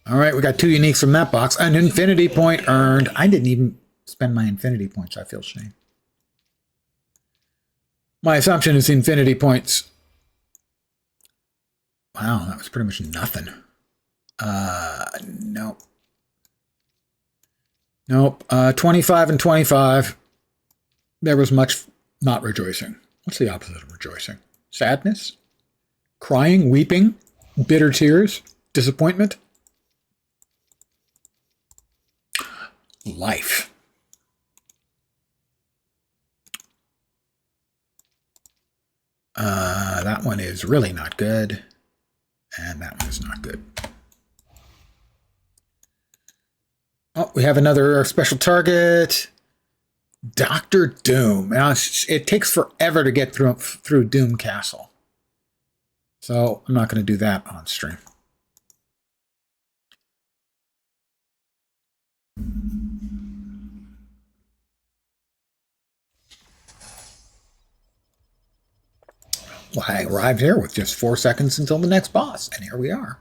S1: All right, we got 2 uniques from that box. An infinity point earned. I didn't even spend my infinity points. I feel shame. My assumption is infinity points. Wow, that was pretty much nothing. Nope. Nope. 25 and 25. There was much not rejoicing. What's the opposite of rejoicing? Sadness? Crying? Weeping? Bitter tears? Disappointment? Life. That one is really not good. And that one is not good. Oh, we have another special target. Dr. Doom. Now, it takes forever to get through Doom Castle. So I'm not going to do that on stream. Well, I arrived here with just 4 seconds until the next boss, and here we are.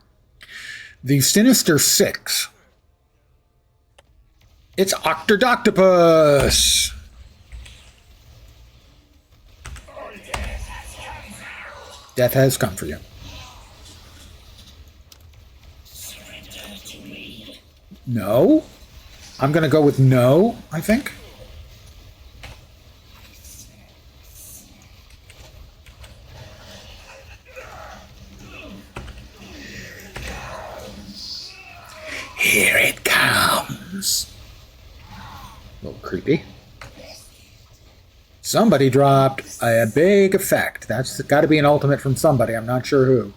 S1: The Sinister Six. It's Octodoctopus! Death has come for you. No? I'm going to go with no, I think. Here it comes. A little creepy. Somebody dropped a big effect. That's got to be an ultimate from somebody. I'm not sure who.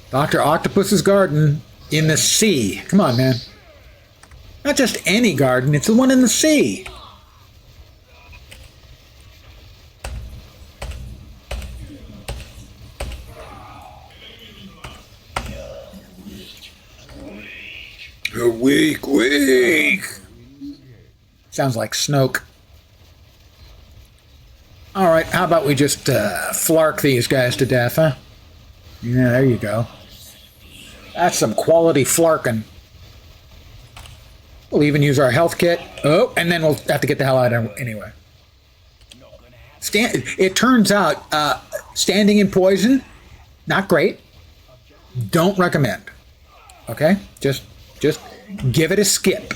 S1: Dr. Octopus's garden in the sea. Come on, man. Not just any garden. It's the one in the sea. Weak. Sounds like Snoke. All right, how about we just flark these guys to death, huh? Yeah, there you go. That's some quality flarking. We'll even use our health kit. Oh, and then we'll have to get the hell out of it anyway. It turns out standing in poison, not great. Don't recommend. Okay? Just give it a skip.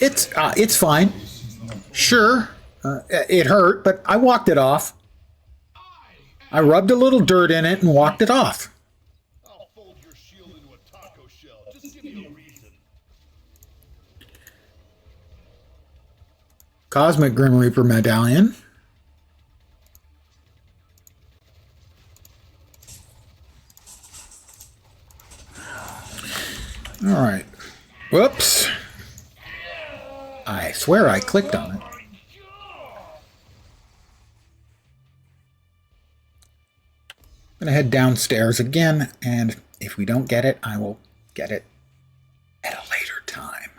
S1: It's fine. Sure, it hurt, but I walked it off. I rubbed a little dirt in it and walked it off.
S3: I'll fold your shield into a taco shell. Just give me a reason.
S1: Cosmic Grim Reaper medallion. All right. Whoops. I swear I clicked on it. I'm going to head downstairs again, and if we don't get it, I will get it at a later time.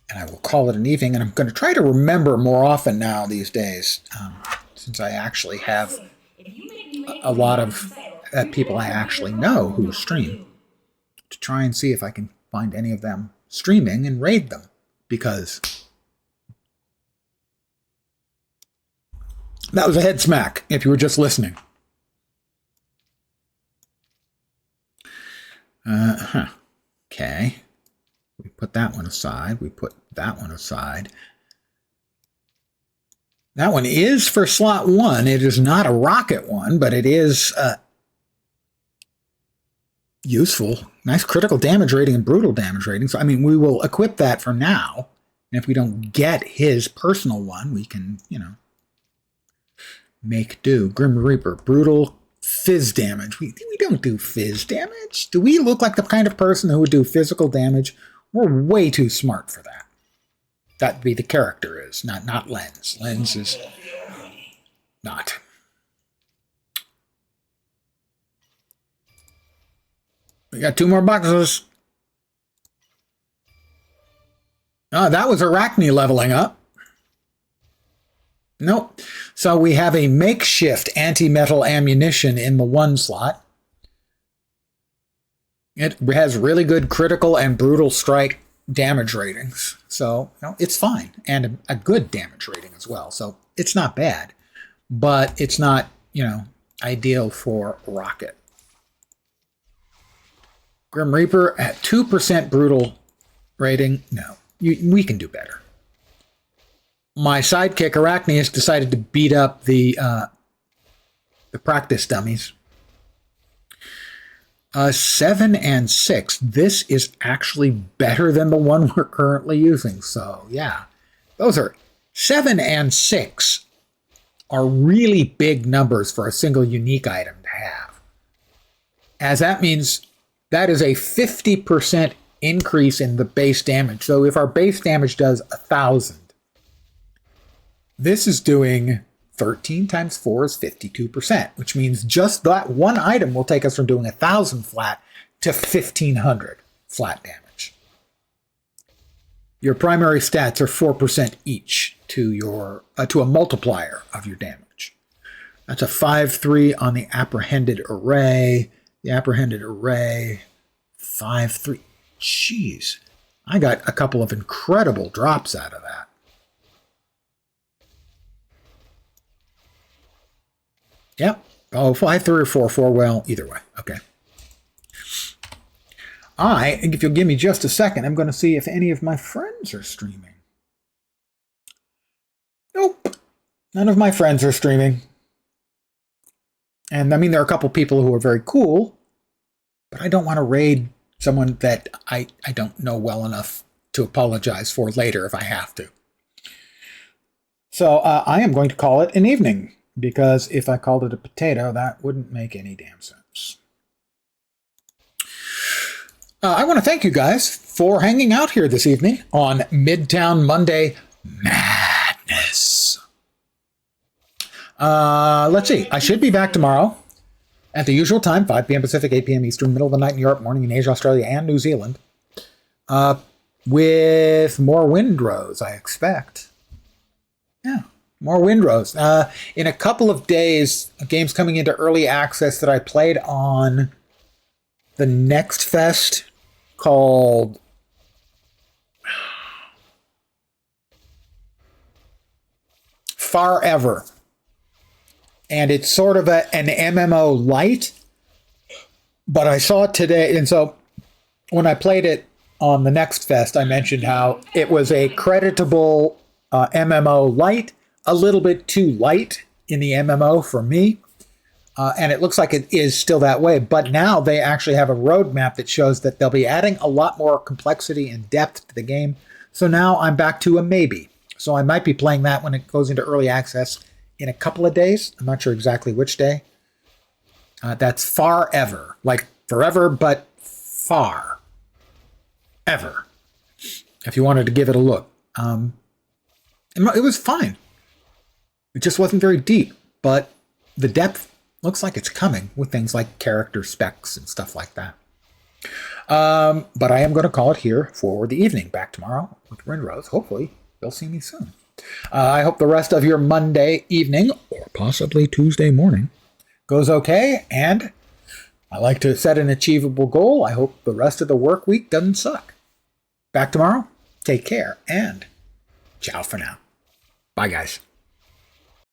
S1: And I will call it an evening, and I'm going to try to remember more often now these days, since I actually have a lot of people I actually know who stream, to try and see if I can find any of them streaming and raid them, because that was a head smack if you were just listening. Okay. We put that one aside. We put that one aside. That one is for slot 1. It is not a rocket one, but it is useful. Nice critical damage rating and brutal damage rating. So, I mean, we will equip that for now. And if we don't get his personal one, we can, make do. Grim Reaper, brutal fizz damage. We don't do fizz damage. Do we look like the kind of person who would do physical damage? We're way too smart for that. That'd be the character is, not Lens. Lens is not. We got 2 more boxes. Oh, that was Arachne leveling up. Nope. So we have a makeshift anti-metal ammunition in the 1 slot. It has really good critical and brutal strike damage ratings. So, it's fine. And a good damage rating as well. So it's not bad. But it's not, ideal for rocket. Grim Reaper at 2% brutal rating. No, we can do better. My sidekick Arachne has decided to beat up the practice dummies. 7 and 6. This is actually better than the one we're currently using. So yeah, those are 7 and 6 are really big numbers for a single unique item to have. As that means that is a 50% increase in the base damage. So if our base damage does 1,000, this is doing 13 times 4 is 52%, which means just that one item will take us from doing 1,000 flat to 1,500 flat damage. Your primary stats are 4% each to a multiplier of your damage. That's a 5-3 on the apprehended array. The apprehended array, 5-3. Jeez, I got a couple of incredible drops out of that. Yep. Oh, 5-3 or 4-4. Well, either way. Okay. If you'll give me just a second, I'm going to see if any of my friends are streaming. Nope. None of my friends are streaming. And I mean, there are a couple people who are very cool, but I don't want to raid someone that I don't know well enough to apologize for later if I have to. So I am going to call it an evening, because if I called it a potato, that wouldn't make any damn sense. I want to thank you guys for hanging out here this evening on Midtown Monday Madness. Let's see. I should be back tomorrow at the usual time, 5 p.m. Pacific, 8 p.m. Eastern, middle of the night in Europe, morning in Asia, Australia, and New Zealand, with more Windrows, I expect. Yeah, more Windrows. In a couple of days, a game's coming into early access that I played on the Next Fest called Far Ever. And it's sort of an MMO light, but I saw it today. And so when I played it on the Next Fest, I mentioned how it was a creditable MMO light, a little bit too light in the MMO for me. And it looks like it is still that way. But now they actually have a roadmap that shows that they'll be adding a lot more complexity and depth to the game. So now I'm back to a maybe. So I might be playing that when it goes into early access in a couple of days. I'm not sure exactly which day. That's Far Ever. Like forever, but far. Ever. If you wanted to give it a look. It was fine. It just wasn't very deep. But the depth looks like it's coming with things like character specs and stuff like that. But I am going to call it here for the evening. Back tomorrow with Windrose. Hopefully, you'll see me soon. I hope the rest of your Monday evening, or possibly Tuesday morning, goes okay. And I like to set an achievable goal. I hope the rest of the work week doesn't suck. Back tomorrow. Take care. And ciao for now. Bye, guys.